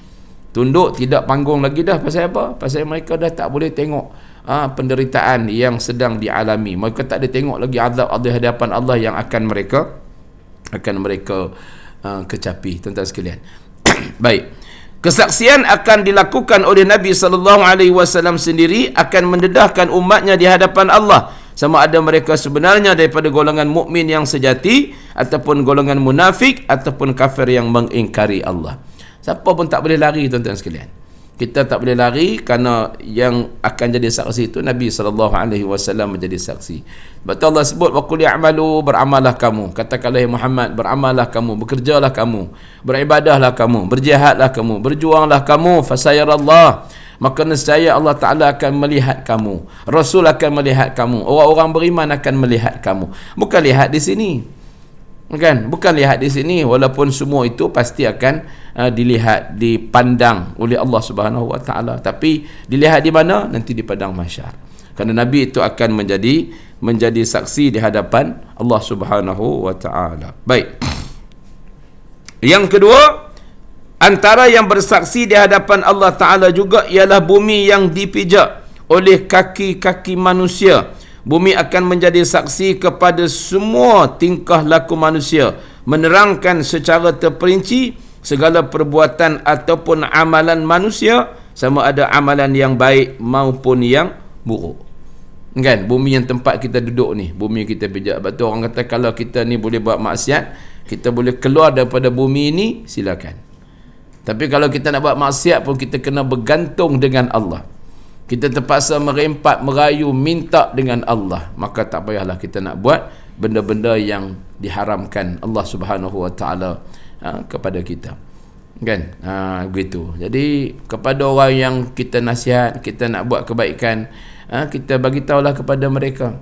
Tunduk, tidak panggung lagi dah. Pasal apa? Pasal mereka dah tak boleh tengok penderitaan yang sedang dialami. Mereka tak ada tengok lagi azab di hadapan Allah yang akan mereka kecapi, tuan-tuan sekalian. Baik. Kesaksian akan dilakukan oleh Nabi SAW sendiri akan mendedahkan umatnya di hadapan Allah, sama ada mereka sebenarnya daripada golongan mukmin yang sejati ataupun golongan munafik ataupun kafir yang mengingkari Allah. Siapa pun tak boleh lari, tuan-tuan sekalian. Kita tak boleh lari kerana yang akan jadi saksi itu Nabi SAW menjadi saksi. Sebab Allah sebut, wa qul ya'malu, beramallah kamu. Katakanlah ya Muhammad, beramallah kamu, bekerjalah kamu, beribadahlah kamu, berjihadlah kamu, berjuanglah kamu, fasayarallah, maka nescaya Allah Ta'ala akan melihat kamu, Rasul akan melihat kamu, orang-orang beriman akan melihat kamu. Bukan lihat di sini, kan? Bukan lihat di sini, walaupun semua itu pasti akan dilihat, dipandang oleh Allah Subhanahu Wa Taala, tapi dilihat di mana? Nanti di padang mahsyar. Kerana Nabi itu akan menjadi saksi di hadapan Allah Subhanahu Wa Taala. Baik. Yang kedua, antara yang bersaksi di hadapan Allah Taala juga ialah bumi yang dipijak oleh kaki-kaki manusia. Bumi akan menjadi saksi kepada semua tingkah laku manusia, menerangkan secara terperinci segala perbuatan ataupun amalan manusia, sama ada amalan yang baik maupun yang buruk. Kan? Bumi yang tempat kita duduk ni, bumi kita pijak. Sebab tu orang kata kalau kita ni boleh buat maksiat, kita boleh keluar daripada bumi ini, silakan. Tapi kalau kita nak buat maksiat pun kita kena bergantung dengan Allah. Kita terpaksa merempat, merayu, minta dengan Allah. Maka tak payahlah kita nak buat benda-benda yang diharamkan Allah Subhanahu Wa Taala kepada kita, kan? Begitu. Jadi kepada orang yang kita nasihat, kita nak buat kebaikan, kita bagi tahulah kepada mereka.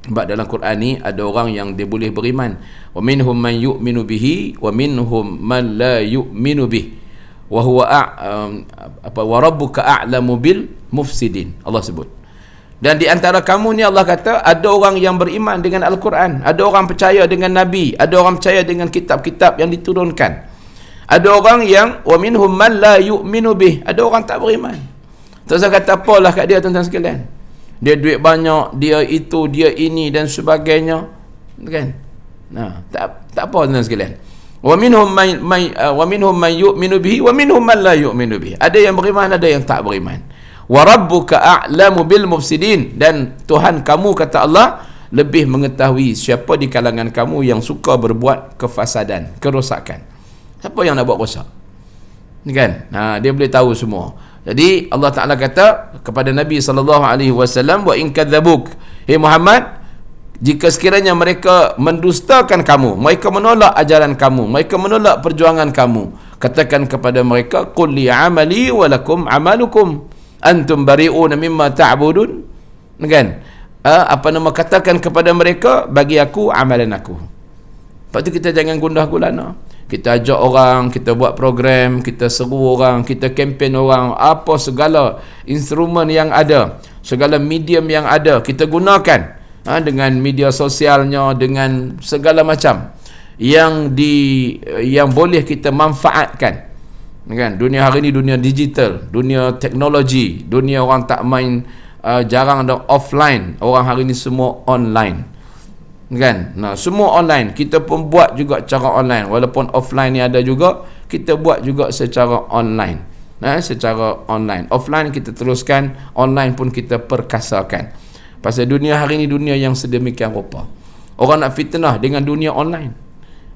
Sebab dalam Quran ni ada orang yang dia boleh beriman, wa minhum man yu'minu bihi wa minhum man la yu'minu bihi wa huwa wa rabbuka a'lamu bil mufsidin, Allah sebut. Dan di antara kamu ni Allah kata ada orang yang beriman dengan Al-Quran, ada orang percaya dengan Nabi, ada orang percaya dengan kitab-kitab yang diturunkan, ada orang yang wa minhum man la yu'minu bih, ada orang tak beriman. Tak usah kata apalah kat dia, tuan-tuan sekalian. Dia duit banyak, dia itu, dia ini dan sebagainya, kan? Tak apa, tuan-tuan sekalian. Wa minhum man yu'minu bihi wa minhum man la yu'minu bih. Ada yang beriman, ada yang tak beriman. Wa rabbuka a'lamu bil mufsidin, dan Tuhan kamu, kata Allah, lebih mengetahui siapa di kalangan kamu yang suka berbuat kefasadan, kerosakan. Siapa yang nak buat rosak, kan? Dia boleh tahu semua. Jadi Allah Ta'ala kata kepada Nabi SAW, wa in kadzabuk, hey Muhammad, jika sekiranya mereka mendustakan kamu, mereka menolak ajaran kamu, mereka menolak perjuangan kamu, katakan kepada mereka, qul li amali wa lakum amalukum antum bari'un mimma ta'budun, kan? Katakan kepada mereka, bagi aku amalan aku. Lepas tu kita jangan gundah gulana. Kita ajak orang, kita buat program, kita seru orang, kita kempen orang, apa segala instrumen yang ada, segala medium yang ada, kita gunakan dengan media sosialnya, dengan segala macam yang boleh kita manfaatkan. Kan? Dunia hari ni dunia digital, dunia teknologi, dunia orang tak main, jarang ada offline. Orang hari ni semua online, kan? Semua online. Kita pun buat juga cara online, walaupun offline ni ada juga, kita buat juga secara online. Secara online, offline kita teruskan, online pun kita perkasakan. Pasal dunia hari ni dunia yang sedemikian rupa. Orang nak fitnah dengan dunia online.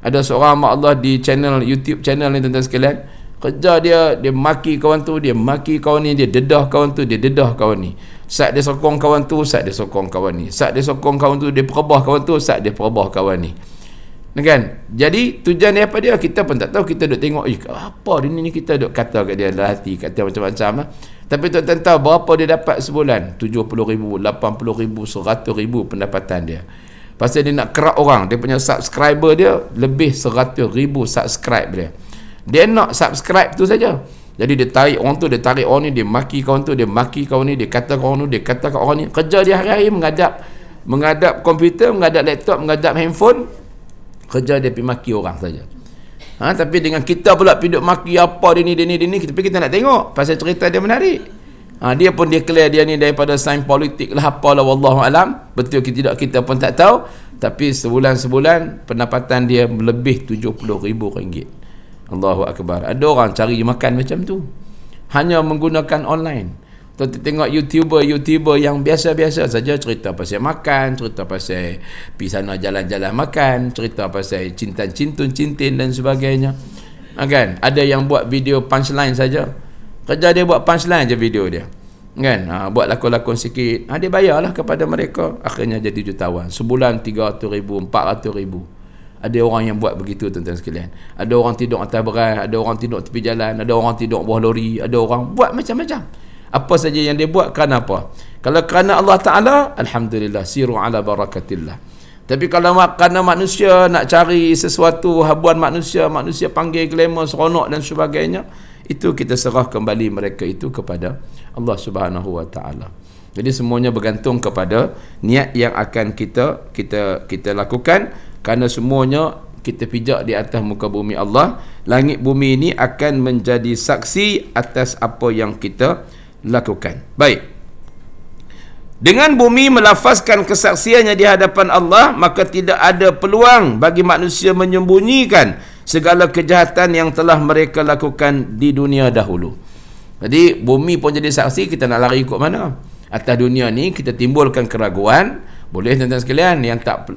Ada seorang mak Allah di channel YouTube channel ni, tuan-tuan sekalian, kerja dia maki kawan tu, dia maki kawan ni, dia dedah kawan tu, dia dedah kawan ni. Saat dia sokong kawan tu, saat dia sokong kawan ni. Saat dia sokong kawan tu, dia perabah kawan tu, saat dia perabah kawan ni. Kan? Jadi tujuan dia apa dia? Kita pun tak tahu. Kita duk tengok, apa dia ni, kita duk kata kat dia dalam hati, kata macam-macam lah. Tapi tuan-tuan tahu berapa dia dapat sebulan? 70,000, 80,000, 100,000 pendapatan dia. Pasal dia nak kerak orang, dia punya subscriber dia lebih 100,000 subscribe dia. Dia nak subscribe tu saja. Jadi dia tarik orang tu, dia tarik orang ni, dia maki kawan tu, dia maki kawan ni, dia kata kawan tu, dia kata kat orang ni. Kerja dia hari-hari menghadap komputer, menghadap laptop, menghadap handphone. Kerja dia pergi maki orang saja. Tapi dengan kita pula pergi maki apa dia ni, tapi kita nak tengok pasal cerita dia menarik. Dia pun declare dia ni daripada sains politik lah, apalah, wallahu alam. Betul ke tidak kita pun tak tahu. Tapi sebulan pendapatan dia lebih RM70,000. Allahu akbar. Ada orang cari makan macam tu, hanya menggunakan online. Kita tengok YouTuber yang biasa-biasa saja, cerita pasal makan, cerita pasal pergi sana jalan-jalan makan, cerita pasal cintin dan sebagainya. Kan? Ada yang buat video punchline saja. Kerja dia buat punchline je video dia. Kan? Buat lakon-lakon sikit. Dia bayarlah kepada mereka. Akhirnya jadi jutawan. Sebulan 300,000, 400,000. Ada orang yang buat begitu, tuan-tuan sekalian. Ada orang tidur atas beras, ada orang tidur tepi jalan, ada orang tidur bawah lori, ada orang buat macam-macam. Apa saja yang dia buat, kerana apa? Kalau kerana Allah Ta'ala, alhamdulillah, siru ala barakatillah. Tapi kalau kerana manusia nak cari sesuatu, habuan manusia panggil glamour, seronok dan sebagainya, itu kita serah kembali mereka itu kepada Allah Subhanahu Wa Ta'ala. Jadi semuanya bergantung kepada niat yang akan kita lakukan, kerana semuanya kita pijak di atas muka bumi Allah. Langit bumi ini akan menjadi saksi atas apa yang kita lakukan. Baik. Dengan bumi melafazkan kesaksiannya di hadapan Allah, maka tidak ada peluang bagi manusia menyembunyikan segala kejahatan yang telah mereka lakukan di dunia dahulu. Jadi bumi pun jadi saksi, kita nak lari ikut mana? Atas dunia ni kita timbulkan keraguan, boleh tuan-tuan sekalian,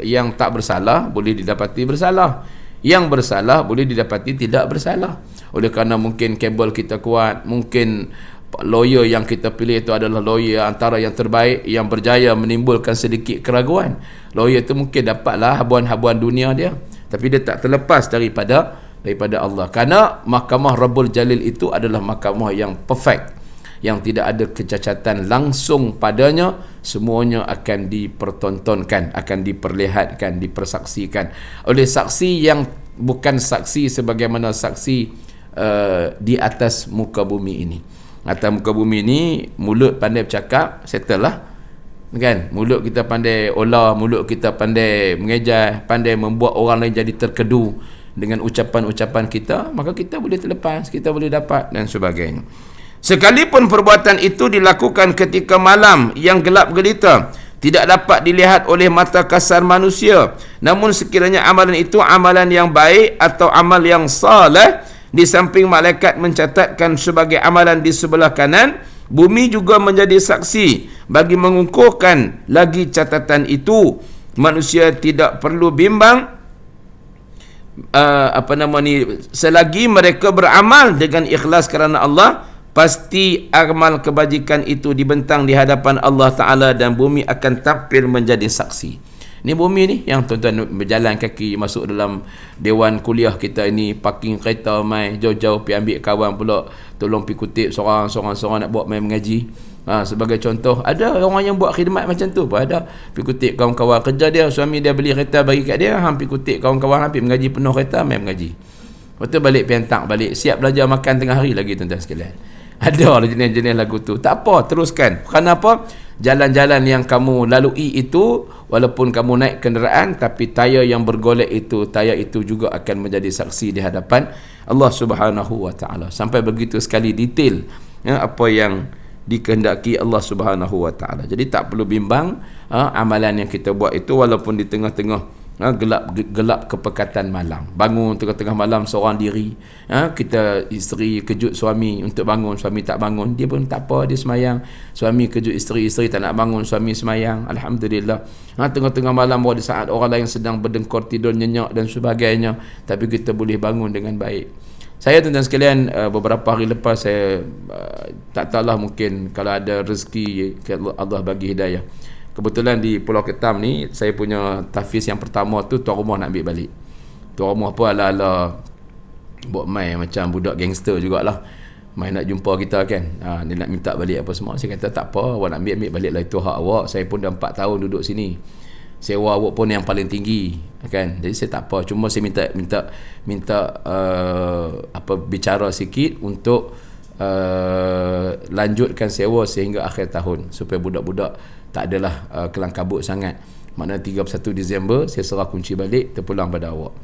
yang tak bersalah boleh didapati bersalah, yang bersalah boleh didapati tidak bersalah. Oleh kerana mungkin kabel kita kuat, mungkin lawyer yang kita pilih itu adalah lawyer antara yang terbaik, yang berjaya menimbulkan sedikit keraguan. Lawyer itu mungkin dapatlah habuan-habuan dunia dia, tapi dia tak terlepas daripada Allah. Kerana mahkamah Rabbul Jalil itu adalah mahkamah yang perfect, yang tidak ada kecacatan langsung padanya. Semuanya akan dipertontonkan, akan diperlihatkan, dipersaksikan oleh saksi yang bukan saksi sebagaimana saksi di atas muka bumi ini. Atas muka bumi ni, mulut pandai bercakap, settle lah. Kan? Mulut kita pandai olah, mulut kita pandai mengejar, pandai membuat orang lain jadi terkedu dengan ucapan-ucapan kita, maka kita boleh terlepas, kita boleh dapat dan sebagainya. Sekalipun perbuatan itu dilakukan ketika malam yang gelap gelita, tidak dapat dilihat oleh mata kasar manusia, namun sekiranya amalan itu amalan yang baik atau amal yang saleh, di samping malaikat mencatatkan sebagai amalan di sebelah kanan, bumi juga menjadi saksi bagi mengukuhkan lagi catatan itu. Manusia tidak perlu bimbang selagi mereka beramal dengan ikhlas kerana Allah, pasti amal kebajikan itu dibentang di hadapan Allah Ta'ala dan bumi akan tampil menjadi saksi. Ni bumi ni yang tuan-tuan berjalan kaki masuk dalam dewan kuliah kita ini, parking kereta mai jauh-jauh pergi ambil kawan pula, tolong pergi kutip seorang nak buat mai mengaji. Sebagai contoh, ada orang yang buat khidmat macam tu pun ada. Pergi kutip kawan-kawan kerja dia, suami dia beli kereta bagi kat dia, pergi kutip kawan-kawan, pergi mengaji penuh kereta, mai mengaji. Lepas tu balik pentak balik, siap belajar makan tengah hari lagi tuan-tuan sekalian. Ada jenis-jenis lagu tu. Tak apa, teruskan. Kenapa? Jalan-jalan yang kamu lalui itu, walaupun kamu naik kenderaan, tapi tayar yang bergolek itu, tayar itu juga akan menjadi saksi di hadapan Allah Subhanahu Wa Ta'ala. Sampai begitu sekali detail apa yang dikehendaki Allah Subhanahu Wa Ta'ala. Jadi tak perlu bimbang amalan yang kita buat itu, walaupun di tengah-tengah gelap kepekatan malam, bangun tengah-tengah malam seorang diri, kita isteri kejut suami untuk bangun, suami tak bangun, dia pun tak apa, dia semayang. Suami kejut isteri tak nak bangun, suami semayang, alhamdulillah. Tengah-tengah malam pada saat orang lain sedang berdengkur, tidur nyenyak dan sebagainya, tapi kita boleh bangun dengan baik. Saya tuan-tuan sekalian, beberapa hari lepas saya tak tahulah, mungkin kalau ada rezeki Allah bagi hidayah, kebetulan di Pulau Ketam ni saya punya tahfiz yang pertama tu tuan rumah nak ambil balik. Tuan rumah pun ala-ala buat main macam budak gangster jugalah. Main nak jumpa kita kan. Dia nak minta balik apa semua. Saya kata tak apa, awak nak ambil balik lah, itu hak awak. Saya pun dah 4 tahun duduk sini. Sewa awak pun yang paling tinggi kan. Jadi saya tak apa. Cuma saya minta bicara sikit untuk lanjutkan sewa sehingga akhir tahun supaya budak-budak tak adalah kelang kabut sangat. Maknanya 31 Disember saya serah kunci balik, terpulang pada awak.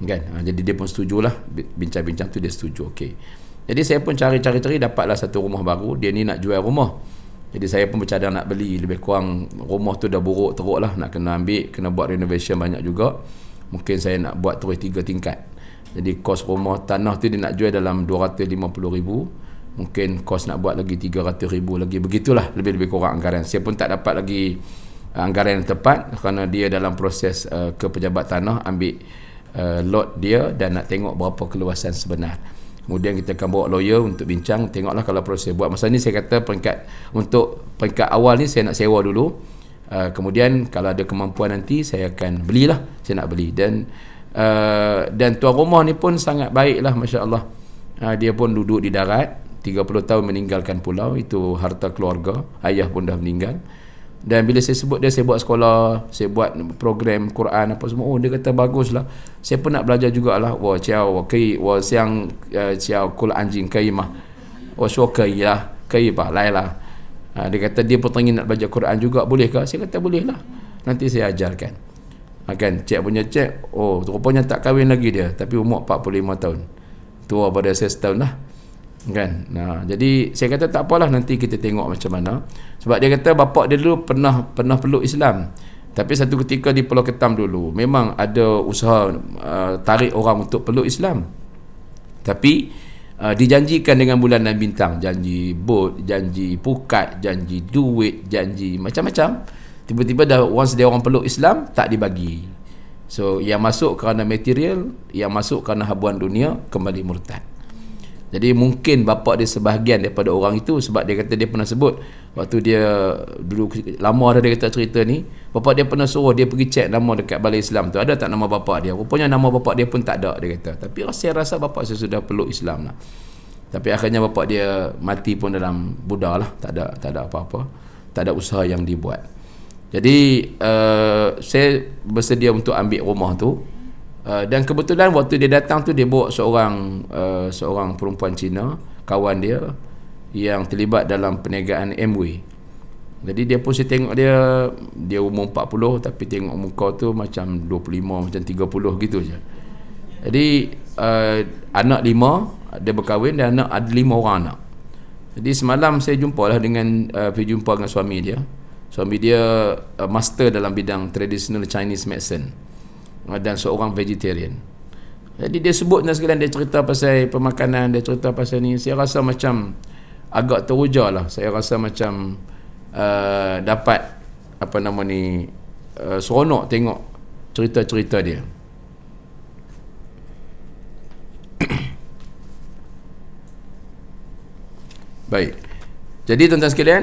Kan? Jadi dia pun setujulah. Bincang-bincang tu dia setuju. Okey. Jadi saya pun cari dapatlah satu rumah baru. Dia ni nak jual rumah. Jadi saya pun bercadang nak beli. Lebih kurang rumah tu dah buruk teruk lah. Nak kena ambil, kena buat renovation banyak juga. Mungkin saya nak buat terus 3 tingkat. Jadi kos rumah tanah tu dia nak jual dalam 250,000. Mungkin kos nak buat lagi 300,000 lagi. Begitulah lebih-lebih kurang anggaran. Saya pun tak dapat lagi anggaran yang tepat kerana dia dalam proses ke pejabat tanah ambil lot dia dan nak tengok berapa keluasan sebenar. Kemudian kita akan bawa lawyer untuk bincang, tengoklah kalau proses buat. Masa ni saya kata peringkat awal ni saya nak sewa dulu. Kemudian kalau ada kemampuan nanti saya akan belilah. Saya nak beli dan tuan rumah ni pun sangat baiklah, masya-Allah. Dia pun duduk di darat, 30 tahun meninggalkan pulau, itu harta keluarga, ayah pun dah meninggal. Dan bila saya sebut dia, saya buat sekolah, saya buat program Quran apa semua. Oh, dia kata baguslah. Saya pun nak belajar jugalah. Wah, ciao, kai, wah siang ciao kul anjing kai mah. Wah, so kai lah, kai bah, lailah. Dia kata dia pun ingin nak belajar Quran juga, boleh ke? Saya kata bolehlah. Nanti saya ajarkan. Kan cik punya cik, oh, rupanya tak kahwin lagi dia, tapi umur 45 tahun. Tua pada saya setahun lah. Kan. Jadi saya kata tak apalah, nanti kita tengok macam mana. Sebab dia kata bapak dia dulu pernah peluk Islam, tapi satu ketika di Pulau Ketam dulu memang ada usaha tarik orang untuk peluk Islam, tapi dijanjikan dengan bulan dan bintang, janji bot, janji pukat, janji duit, janji macam-macam. Tiba-tiba dah once dia orang peluk Islam, tak dibagi. So yang masuk kerana material, yang masuk kerana habuan dunia, kembali murtad. Jadi mungkin bapa dia sebahagian daripada orang itu, sebab dia kata dia pernah sebut waktu dia dulu lama dah dia kata cerita ni, bapa dia pernah suruh dia pergi cek nama dekat Balai Islam tu ada tak nama bapa dia. Rupanya nama bapa dia pun tak ada, dia kata. Tapi saya rasa bapa saya sudah peluk Islam lah. Tapi akhirnya bapa dia mati pun dalam Buddha lah, tak ada apa-apa, tak ada usaha yang dibuat. Jadi saya bersedia untuk ambil rumah tu. Dan kebetulan waktu dia datang tu, dia bawa seorang perempuan Cina, kawan dia yang terlibat dalam perniagaan Amway. Jadi dia pun, saya tengok dia umur 40, tapi tengok muka tu macam 25, macam 30 gitu je. Jadi anak 5, dia berkahwin dan ada 5 orang anak. Jadi semalam saya jumpalah pergi jumpa dengan suami dia. Suami dia master dalam bidang traditional Chinese medicine dan seorang vegetarian. Jadi dia sebut dan sekalian dia cerita pasal pemakanan, dia cerita pasal ni. Saya rasa macam agak teruja lah. Saya rasa macam dapat seronok tengok cerita-cerita dia. Baik. Jadi tuan-tuan sekalian,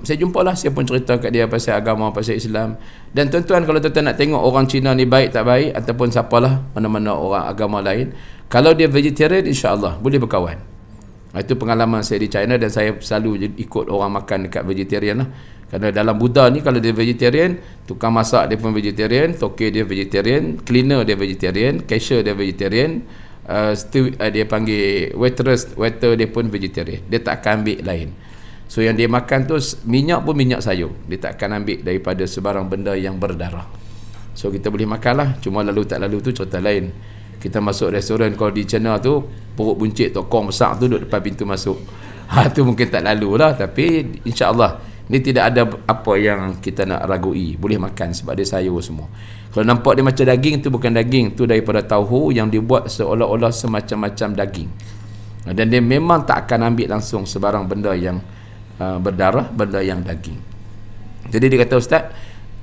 saya jumpalah, saya pun cerita kat dia pasal agama, pasal Islam. Dan tuan-tuan, kalau tuan-tuan nak tengok orang Cina ni baik tak baik, ataupun siapalah, mana-mana orang agama lain, kalau dia vegetarian, insya-Allah boleh berkawan. Itu pengalaman saya di China, dan saya selalu ikut orang makan dekat vegetarian lah. Kerana dalam Buddha ni, kalau dia vegetarian, tukang masak dia pun vegetarian, toke dia vegetarian, cleaner dia vegetarian, cashier dia vegetarian, dia panggil waiter dia pun vegetarian. Dia tak akan ambil lain. So yang dia makan tu minyak pun minyak sayur. Dia tak akan ambil daripada sebarang benda yang berdarah. So kita boleh makan lah. Cuma lalu tak lalu tu cerita lain. Kita masuk restoran, kalau di China tu perut buncit, tokong besar tu duduk depan pintu masuk. Tu mungkin tak lalu lah. Tapi insya-Allah ni tidak ada apa yang kita nak ragui. Boleh makan sebab dia sayur semua. Kalau nampak dia macam daging, tu bukan daging, tu daripada tauhu yang dibuat seolah-olah semacam-macam daging. Dan dia memang tak akan ambil langsung sebarang benda yang berdarah, benda yang daging. Jadi dia kata, Ustaz,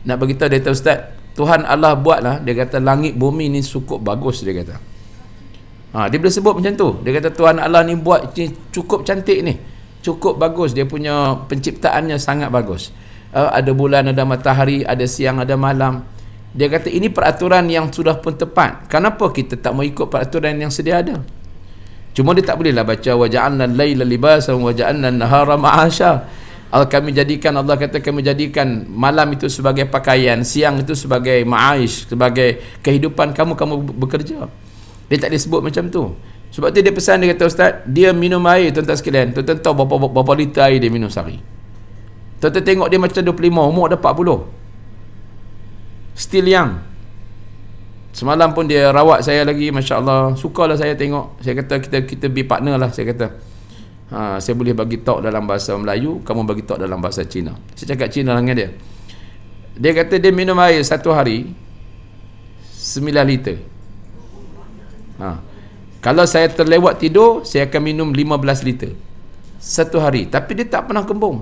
nak beritahu dia kata, Ustaz, Tuhan Allah buatlah, dia kata langit bumi ni cukup bagus, dia kata. Dia boleh sebut macam tu. Dia kata Tuhan Allah ni buat ni cukup cantik ni, cukup bagus, dia punya penciptaannya sangat bagus. Ada bulan, ada matahari, ada siang, ada malam. Dia kata ini peraturan yang sudah pun tepat. Kenapa kita tak mau ikut peraturan yang sedia ada? Cuma dia tak bolehlah baca wa ja'alna al-laila libasan wa ja'alna an-nahara ma'asha. Kami jadikan, Allah kata kami jadikan malam itu sebagai pakaian, siang itu sebagai ma'aish, sebagai kehidupan kamu bekerja. Dia tak disebut macam tu. Sebab tu dia pesan, dia kata, Ustaz, dia minum air, tuan-tuan sekalian. Tuan-tuan tahu berapa liter air dia minum sehari. Tuan-tuan tengok dia macam 25, umur dah 40. Still young. Semalam pun dia rawat saya lagi, Masya Allah. Sukalah saya tengok. Saya kata kita be partner lah, saya kata. Saya boleh bagi talk dalam bahasa Melayu, kamu bagi talk dalam bahasa Cina. Saya cakap Cina dengan dia. Dia kata dia minum air satu hari 9 liter. Kalau saya terlewat tidur, saya akan minum 15 liter satu hari. Tapi dia tak pernah kembung.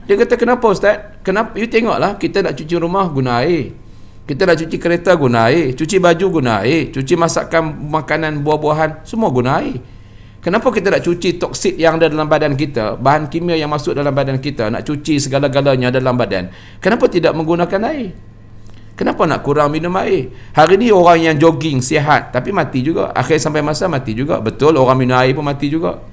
Dia kata, kenapa Ustaz? Kenapa? You tengoklah, kita nak cuci rumah guna air, kita nak cuci kereta guna air, cuci baju guna air, cuci masakan makanan buah-buahan, semua guna air. Kenapa kita nak cuci toksik yang ada dalam badan kita, bahan kimia yang masuk dalam badan kita, nak cuci segala-galanya dalam badan? Kenapa tidak menggunakan air? Kenapa nak kurang minum air? Hari ni orang yang jogging sihat tapi mati juga, akhir sampai masa mati juga. Betul, orang minum air pun mati juga.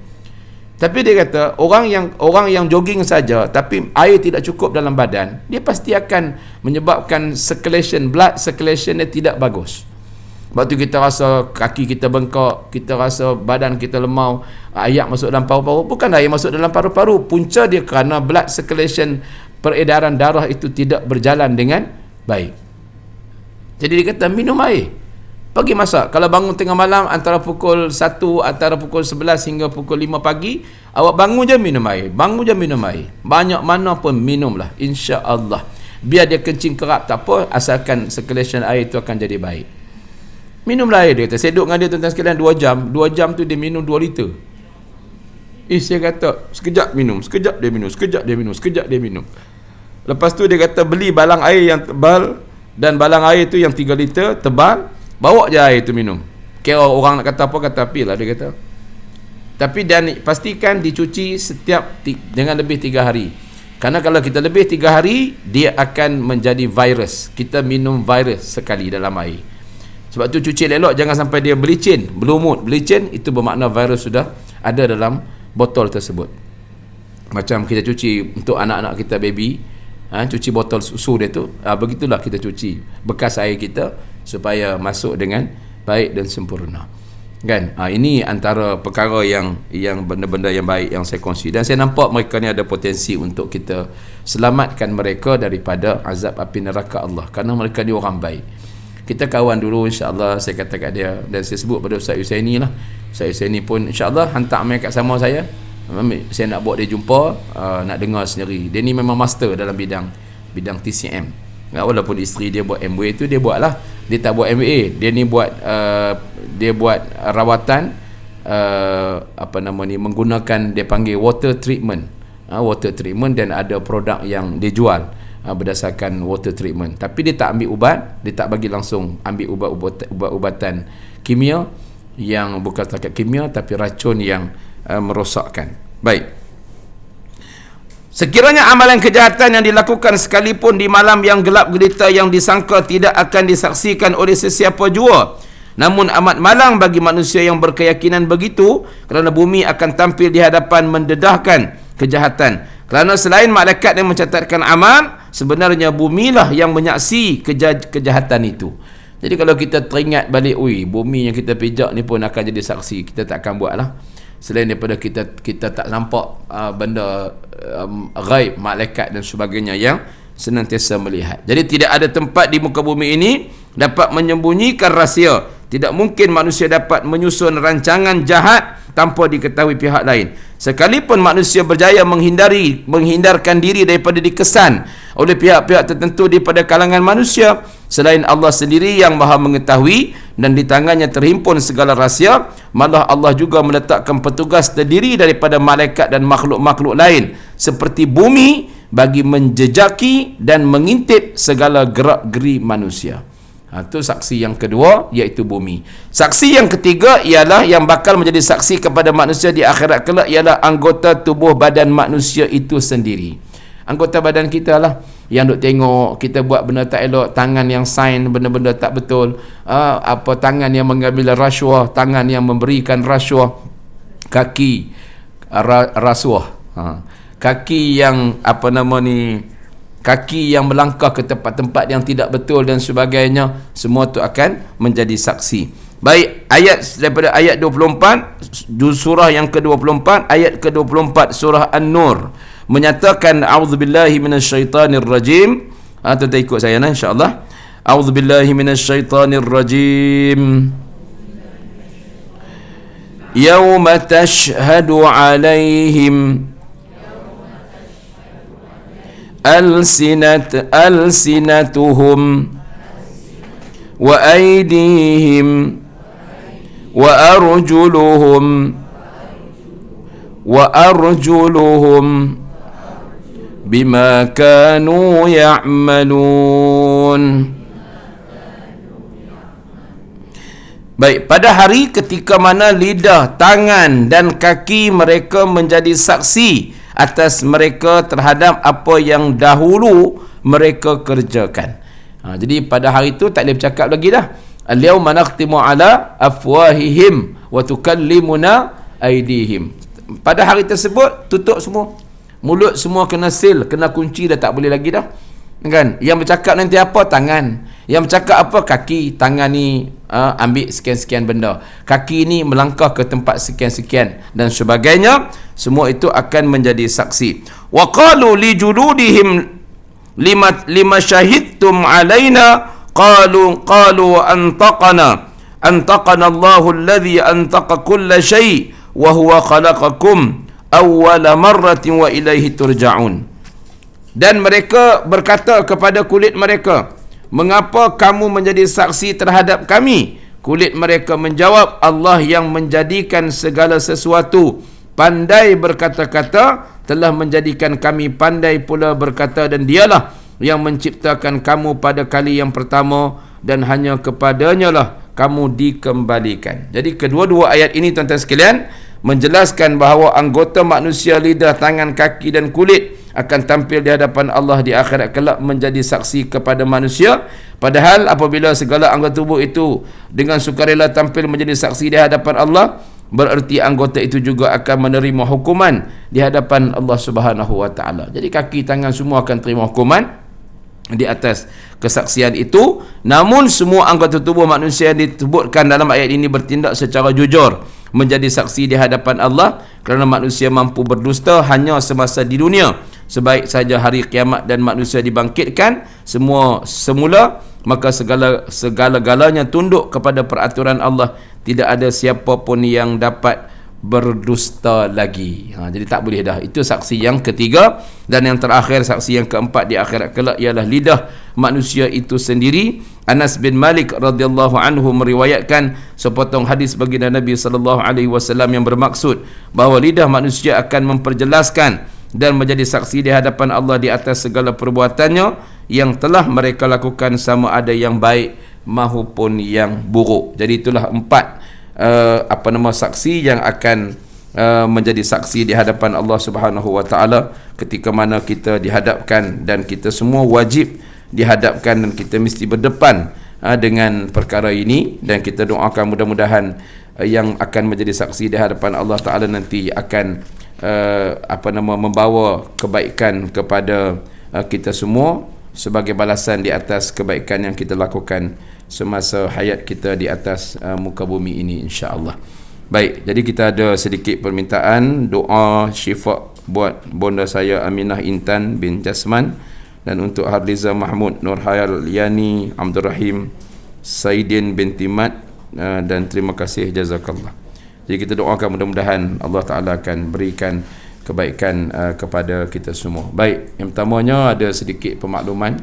Tapi dia kata orang yang jogging saja tapi air tidak cukup dalam badan, dia pasti akan menyebabkan blood circulation dia tidak bagus. Sebab tu kita rasa kaki kita bengkak, kita rasa badan kita lemau, air masuk dalam paru-paru. Bukan air masuk dalam paru-paru, punca dia kerana blood circulation, peredaran darah itu tidak berjalan dengan baik. Jadi dia kata minum air. Pagi masak, kalau bangun tengah malam antara pukul 1, antara pukul 11 hingga pukul 5 pagi, awak bangun je minum air. Bangun je minum air. Banyak mana pun minumlah, insya-Allah. Biar dia kencing kerap tak apa, asalkan circulation air itu akan jadi baik. Minumlah air, dia kata. Saya duduk dengan dia tuan-tuan sekalian 2 jam. 2 jam tu dia minum 2 liter. Saya kata, sekejap minum, sekejap dia minum, sekejap dia minum, sekejap dia minum. Lepas tu dia kata beli balang air yang tebal, dan balang air tu yang 3 liter tebal, bawa je air tu minum. Kira orang nak kata apa, kata api lah dia kata. Tapi dan pastikan dicuci setiap dengan lebih 3 hari. Kerana kalau kita lebih 3 hari, dia akan menjadi virus. Kita minum virus sekali dalam air. Sebab tu cuci elok, jangan sampai dia belicin, berlumut. Belicin itu bermakna virus sudah ada dalam botol tersebut. Macam kita cuci untuk anak-anak kita baby, cuci botol susu dia tu, begitulah kita cuci bekas air kita supaya masuk dengan baik dan sempurna. Kan? Ini antara perkara yang benda-benda yang baik yang saya kongsi, dan saya nampak mereka ni ada potensi untuk kita selamatkan mereka daripada azab api neraka Allah, kerana mereka ni orang baik. Kita kawan dulu, insya-Allah. Saya kata kat dia, dan saya sebut pada Ustaz Husaini lah. Ustaz Husaini pun insya-Allah hantar mail kat sama saya. Saya nak buat dia jumpa, nak dengar sendiri. Dia ni memang master dalam bidang TCM. Walaupun isteri dia buat MBA tu, dia buat lah. Dia tak buat MBA, dia ni buat rawatan menggunakan, dia panggil water treatment. Dan ada produk yang dia jual berdasarkan water treatment. Tapi dia tak ambil ubat, dia tak bagi langsung ambil ubat-ubatan kimia yang bukan setakat kimia tapi racun yang merosakkan. Baik. Sekiranya amalan kejahatan yang dilakukan sekalipun di malam yang gelap gelita yang disangka tidak akan disaksikan oleh sesiapa jua, namun amat malang bagi manusia yang berkeyakinan begitu, kerana bumi akan tampil di hadapan mendedahkan kejahatan. Kerana selain malaikat yang mencatatkan amal, sebenarnya bumilah yang menyaksi kejahatan itu. Jadi kalau kita teringat balik, bumi yang kita pijak ni pun akan jadi saksi, kita tak akan buat lah. Selain daripada kita tak nampak benda ghaib, malaikat dan sebagainya yang senantiasa melihat. Jadi tidak ada tempat di muka bumi ini dapat menyembunyikan rahsia. Tidak mungkin manusia dapat menyusun rancangan jahat tanpa diketahui pihak lain. Sekalipun manusia berjaya menghindarkan diri daripada dikesan oleh pihak-pihak tertentu daripada kalangan manusia, selain Allah sendiri yang maha mengetahui dan di tangannya terhimpun segala rahsia, malah Allah juga meletakkan petugas terdiri daripada malaikat dan makhluk-makhluk lain seperti bumi bagi menjejaki dan mengintip segala gerak-geri manusia. Itu saksi yang kedua, iaitu bumi. Saksi yang ketiga ialah yang bakal menjadi saksi kepada manusia di akhirat kelak, ialah anggota tubuh badan manusia itu sendiri. Anggota badan kita lah. yang duk tengok kita buat benda tak elok, tangan yang sign benda-benda tak betul, tangan yang mengambil rasuah, tangan yang memberikan rasuah, kaki rasuah, kaki yang kaki yang melangkah ke tempat-tempat yang tidak betul dan sebagainya, semua tu akan menjadi saksi. Baik, ayat daripada ayat 24 surah yang ke-24, ayat ke-24 surah An-Nur menyatakan a'udzubillahi minasyaitanir rajim. Tuan ikut saya insya-Allah. A'udzubillahi minasyaitanir rajim. Yauma tashhadu 'alaihim alsinatuhum wa aydihim wa arjuluhum bima kanu ya'malun. Baik, pada hari ketika mana lidah, tangan dan kaki mereka menjadi saksi atas mereka terhadap apa yang dahulu mereka kerjakan. Jadi pada hari itu tak boleh bercakap lagi dah. Al-yawma nakhtimu ala afwahihim wa tukallimuna aydihim. Pada hari tersebut tutup semua. Mulut semua kena seal, kena kunci, dah tak boleh lagi dah. Kan? Yang bercakap nanti apa? Tangan. Yang bercakap apa? Kaki. Tangan ni ambil sekian-sekian benda. Kaki ni melangkah ke tempat sekian-sekian dan sebagainya. Semua itu akan menjadi saksi. Wa qalu li juludihim lima syahidtum alaina qalu antaqana Allahu alladhi antaqa kulla syai' wa huwa khalaqakum awwala marratin wa ilaihi turja'un. Dan mereka berkata kepada kulit mereka, mengapa kamu menjadi saksi terhadap kami? Kulit mereka menjawab, Allah yang menjadikan segala sesuatu pandai berkata-kata telah menjadikan kami pandai pula berkata, dan dialah yang menciptakan kamu pada kali yang pertama dan hanya kepadanya lah kamu dikembalikan. Jadi kedua-dua ayat ini tuan-tuan sekalian menjelaskan bahawa anggota manusia, lidah, tangan, kaki dan kulit akan tampil di hadapan Allah di akhirat kelak menjadi saksi kepada manusia. Padahal apabila segala anggota tubuh itu dengan sukarela tampil menjadi saksi di hadapan Allah, bererti anggota itu juga akan menerima hukuman di hadapan Allah Subhanahu wa taala. Jadi kaki, tangan semua akan terima hukuman di atas kesaksian itu. Namun semua anggota tubuh manusia yang disebutkan dalam ayat ini bertindak secara jujur menjadi saksi di hadapan Allah, kerana manusia mampu berdusta hanya semasa di dunia. Sebaik saja hari kiamat dan manusia dibangkitkan semula, maka segala-galanya tunduk kepada peraturan Allah. Tidak ada siapa pun yang dapat berdusta lagi. Jadi tak boleh dah. Itu saksi yang ketiga. Dan yang terakhir, saksi yang keempat di akhirat kelak ialah lidah manusia itu sendiri. Anas bin Malik radhiyallahu anhu meriwayatkan sepotong hadis baginda Nabi sallallahu alaihi wasallam yang bermaksud bahawa lidah manusia akan memperjelaskan dan menjadi saksi di hadapan Allah di atas segala perbuatannya yang telah mereka lakukan, sama ada yang baik maupun yang buruk. Jadi itulah empat saksi yang akan menjadi saksi di hadapan Allah Subhanahu wa taala ketika mana kita dihadapkan, dan kita semua wajib dihadapkan dan kita mesti berdepan dengan perkara ini. Dan kita doakan mudah-mudahan yang akan menjadi saksi di hadapan Allah Taala nanti akan membawa kebaikan kepada kita semua sebagai balasan di atas kebaikan yang kita lakukan semasa hayat kita di atas muka bumi ini, insya-Allah. Baik, jadi kita ada sedikit permintaan doa syifa buat bonda saya Aminah Intan bin Jasman, dan untuk Harliza Mahmud, Nur Hayal Yani, Abdul Rahim, Saidin binti Mat, dan terima kasih, jazakallah. Jadi kita doakan mudah-mudahan Allah Ta'ala akan berikan kebaikan kepada kita semua. Baik, yang pertamanya ada sedikit pemakluman.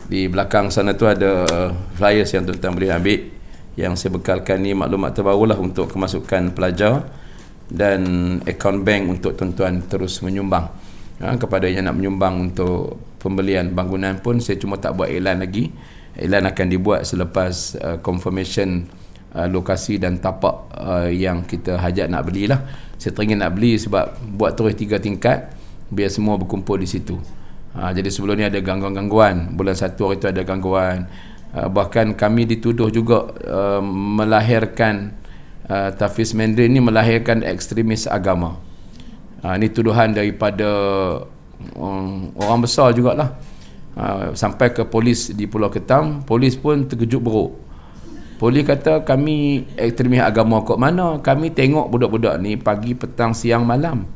Di belakang sana tu ada flyers yang tuan-tuan boleh ambil. Yang saya bekalkan ni maklumat terbaru lah untuk kemasukan pelajar, dan akaun bank untuk tuan-tuan terus menyumbang. Kepada yang nak menyumbang untuk pembelian bangunan pun saya cuma tak buat iklan lagi. Iklan akan dibuat selepas confirmation lokasi dan tapak yang kita hajat nak belilah. Saya teringin nak beli sebab buat terus 3 tingkat biar semua berkumpul di situ. Jadi sebelum ni ada gangguan-gangguan, bulan 1 hari tu ada gangguan. Bahkan kami dituduh juga melahirkan Tafiz Mandarin ni melahirkan ekstremis agama. Ini tuduhan daripada orang besar jugalah. Sampai ke polis di Pulau Ketam, polis pun terkejut beruk. Polis kata kami ekstremis agama kok mana? Kami tengok budak-budak ni pagi, petang, siang, malam.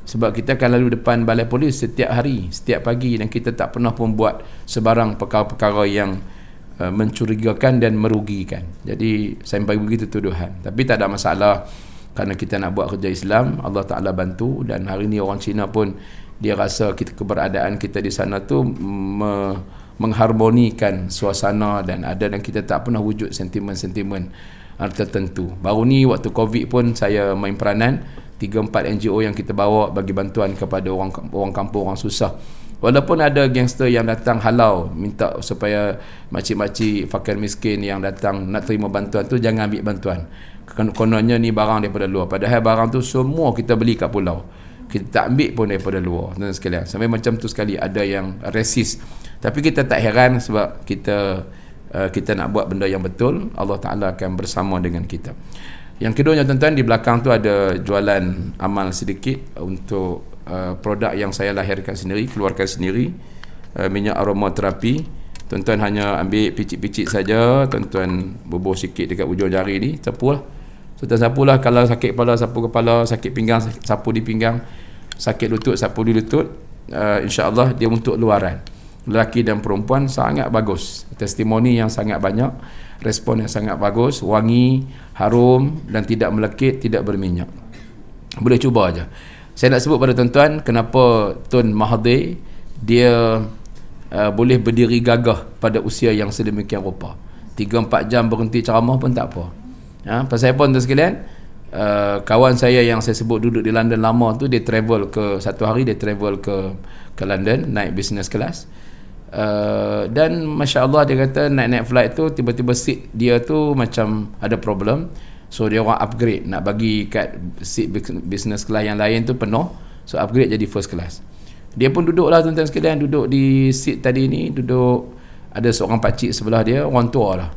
Sebab kita akan lalu depan balai polis setiap hari, setiap pagi, dan kita tak pernah pun buat sebarang perkara-perkara yang mencurigakan dan merugikan. Jadi saya bagi begitu tuduhan. Tapi tak ada masalah, kerana kita nak buat kerja Islam, Allah Ta'ala bantu. Dan hari ni orang Cina pun dia rasa keberadaan kita di sana tu mengharmonikan suasana dan kita tak pernah wujud sentimen-sentimen tertentu. Baru ni waktu Covid pun saya main peranan 3-4 NGO yang kita bawa bagi bantuan kepada orang kampung, orang susah. Walaupun ada gangster yang datang halau minta supaya makcik-makcik fakir miskin yang datang nak terima bantuan tu jangan ambil bantuan, kononnya ni barang daripada luar, padahal barang tu semua kita beli kat pulau, kita tak ambil pun daripada luar. Dan sekalian, sampai macam tu sekali ada yang resist. Tapi kita tak heran sebab kita nak buat benda yang betul, Allah Ta'ala akan bersama dengan kita. Yang keduanya tuan-tuan, di belakang tu ada jualan amal sedikit untuk produk yang saya lahirkan sendiri, keluarkan sendiri, minyak aromaterapi. Tuan-tuan hanya ambil picit-picit saja, tuan-tuan bubuh sikit dekat ujung jari ni, sapulah. Tuan-tuan sapulah, kalau sakit kepala, sapu kepala, sakit pinggang, sapu di pinggang, sakit lutut, sapu di lutut. InsyaAllah dia untuk luaran. Lelaki dan perempuan sangat bagus. Testimoni yang sangat banyak, respon yang sangat bagus, wangi, harum dan tidak melekit, tidak berminyak. Boleh cuba aja. Saya nak sebut pada tuan-tuan kenapa Tun Mahathir dia boleh berdiri gagah pada usia yang sedemikian rupa. 3-4 jam berhenti ceramah pun tak apa. Pasal apa tuan sekalian? Kawan saya yang saya sebut duduk di London lama tu, dia travel ke satu hari dia travel ke London naik business class. Dan Masya Allah dia kata naik flight tu tiba-tiba seat dia tu macam ada problem, so dia orang upgrade, nak bagi kat seat business class yang lain tu penuh, so upgrade jadi first class. Dia pun duduk lah tuan-tuan sekalian, duduk di seat tadi ni, duduk ada seorang pakcik sebelah dia, orang tua lah.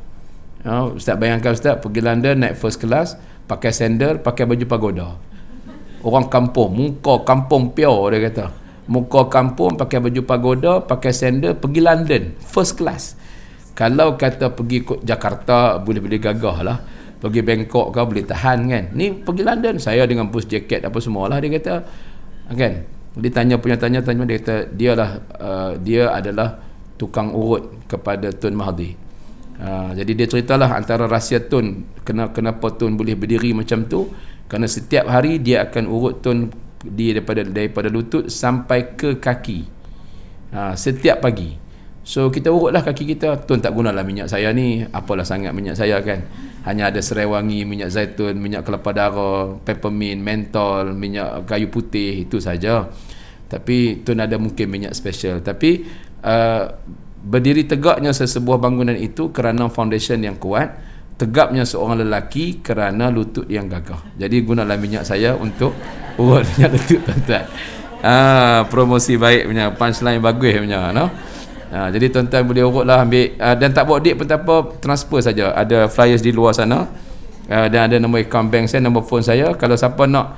Ustaz bayangkan Ustaz pergi London naik first class, pakai sandal, pakai baju pagoda, orang kampung, muka kampung pure, dia kata muka kampung, pakai baju pagoda, pakai sandal, pergi London first class. Kalau kata pergi Jakarta boleh gagah lah, pergi Bangkok kau boleh tahan kan, ni pergi London saya dengan bus jaket apa semualah, dia kata kan. Dia tanya dia kata dia adalah tukang urut kepada Tun Mahathir. Jadi dia ceritalah antara rahsia Tun kenapa Tun boleh berdiri macam tu, kerana setiap hari dia akan urut Tun dia daripada lutut sampai ke kaki, setiap pagi. So kita urutlah kaki kita. Tun tak gunalah minyak saya ni, apalah sangat minyak saya kan, hanya ada serai wangi, minyak zaitun, minyak kelapa darah, peppermint, mentol, minyak kayu putih, itu saja. Tapi Tun ada mungkin minyak special. Tapi berdiri tegaknya sesebuah bangunan itu kerana foundation yang kuat, tegapnya seorang lelaki kerana lutut yang gagah. Jadi gunalah minyak saya untuk urut minyak lutut tuan-tuan. Promosi baik punya, punchline bagus punya, no? Jadi tuan-tuan boleh urutlah, ambil dan tak bawa duit pun tak apa, transfer saja. Ada flyers di luar sana, dan ada nombor account bank saya, nombor phone saya. Kalau siapa nak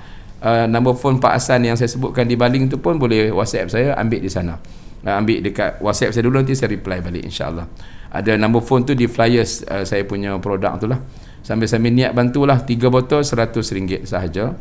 nombor phone Pak Hasan yang saya sebutkan di baling tu pun boleh WhatsApp saya, ambil di sana. Ambil dekat WhatsApp saya dulu, nanti saya reply balik insya-Allah. Ada nombor phone tu di flyers saya punya produk tu lah. Sambil niat bantulah, 3 botol RM100 sahaja.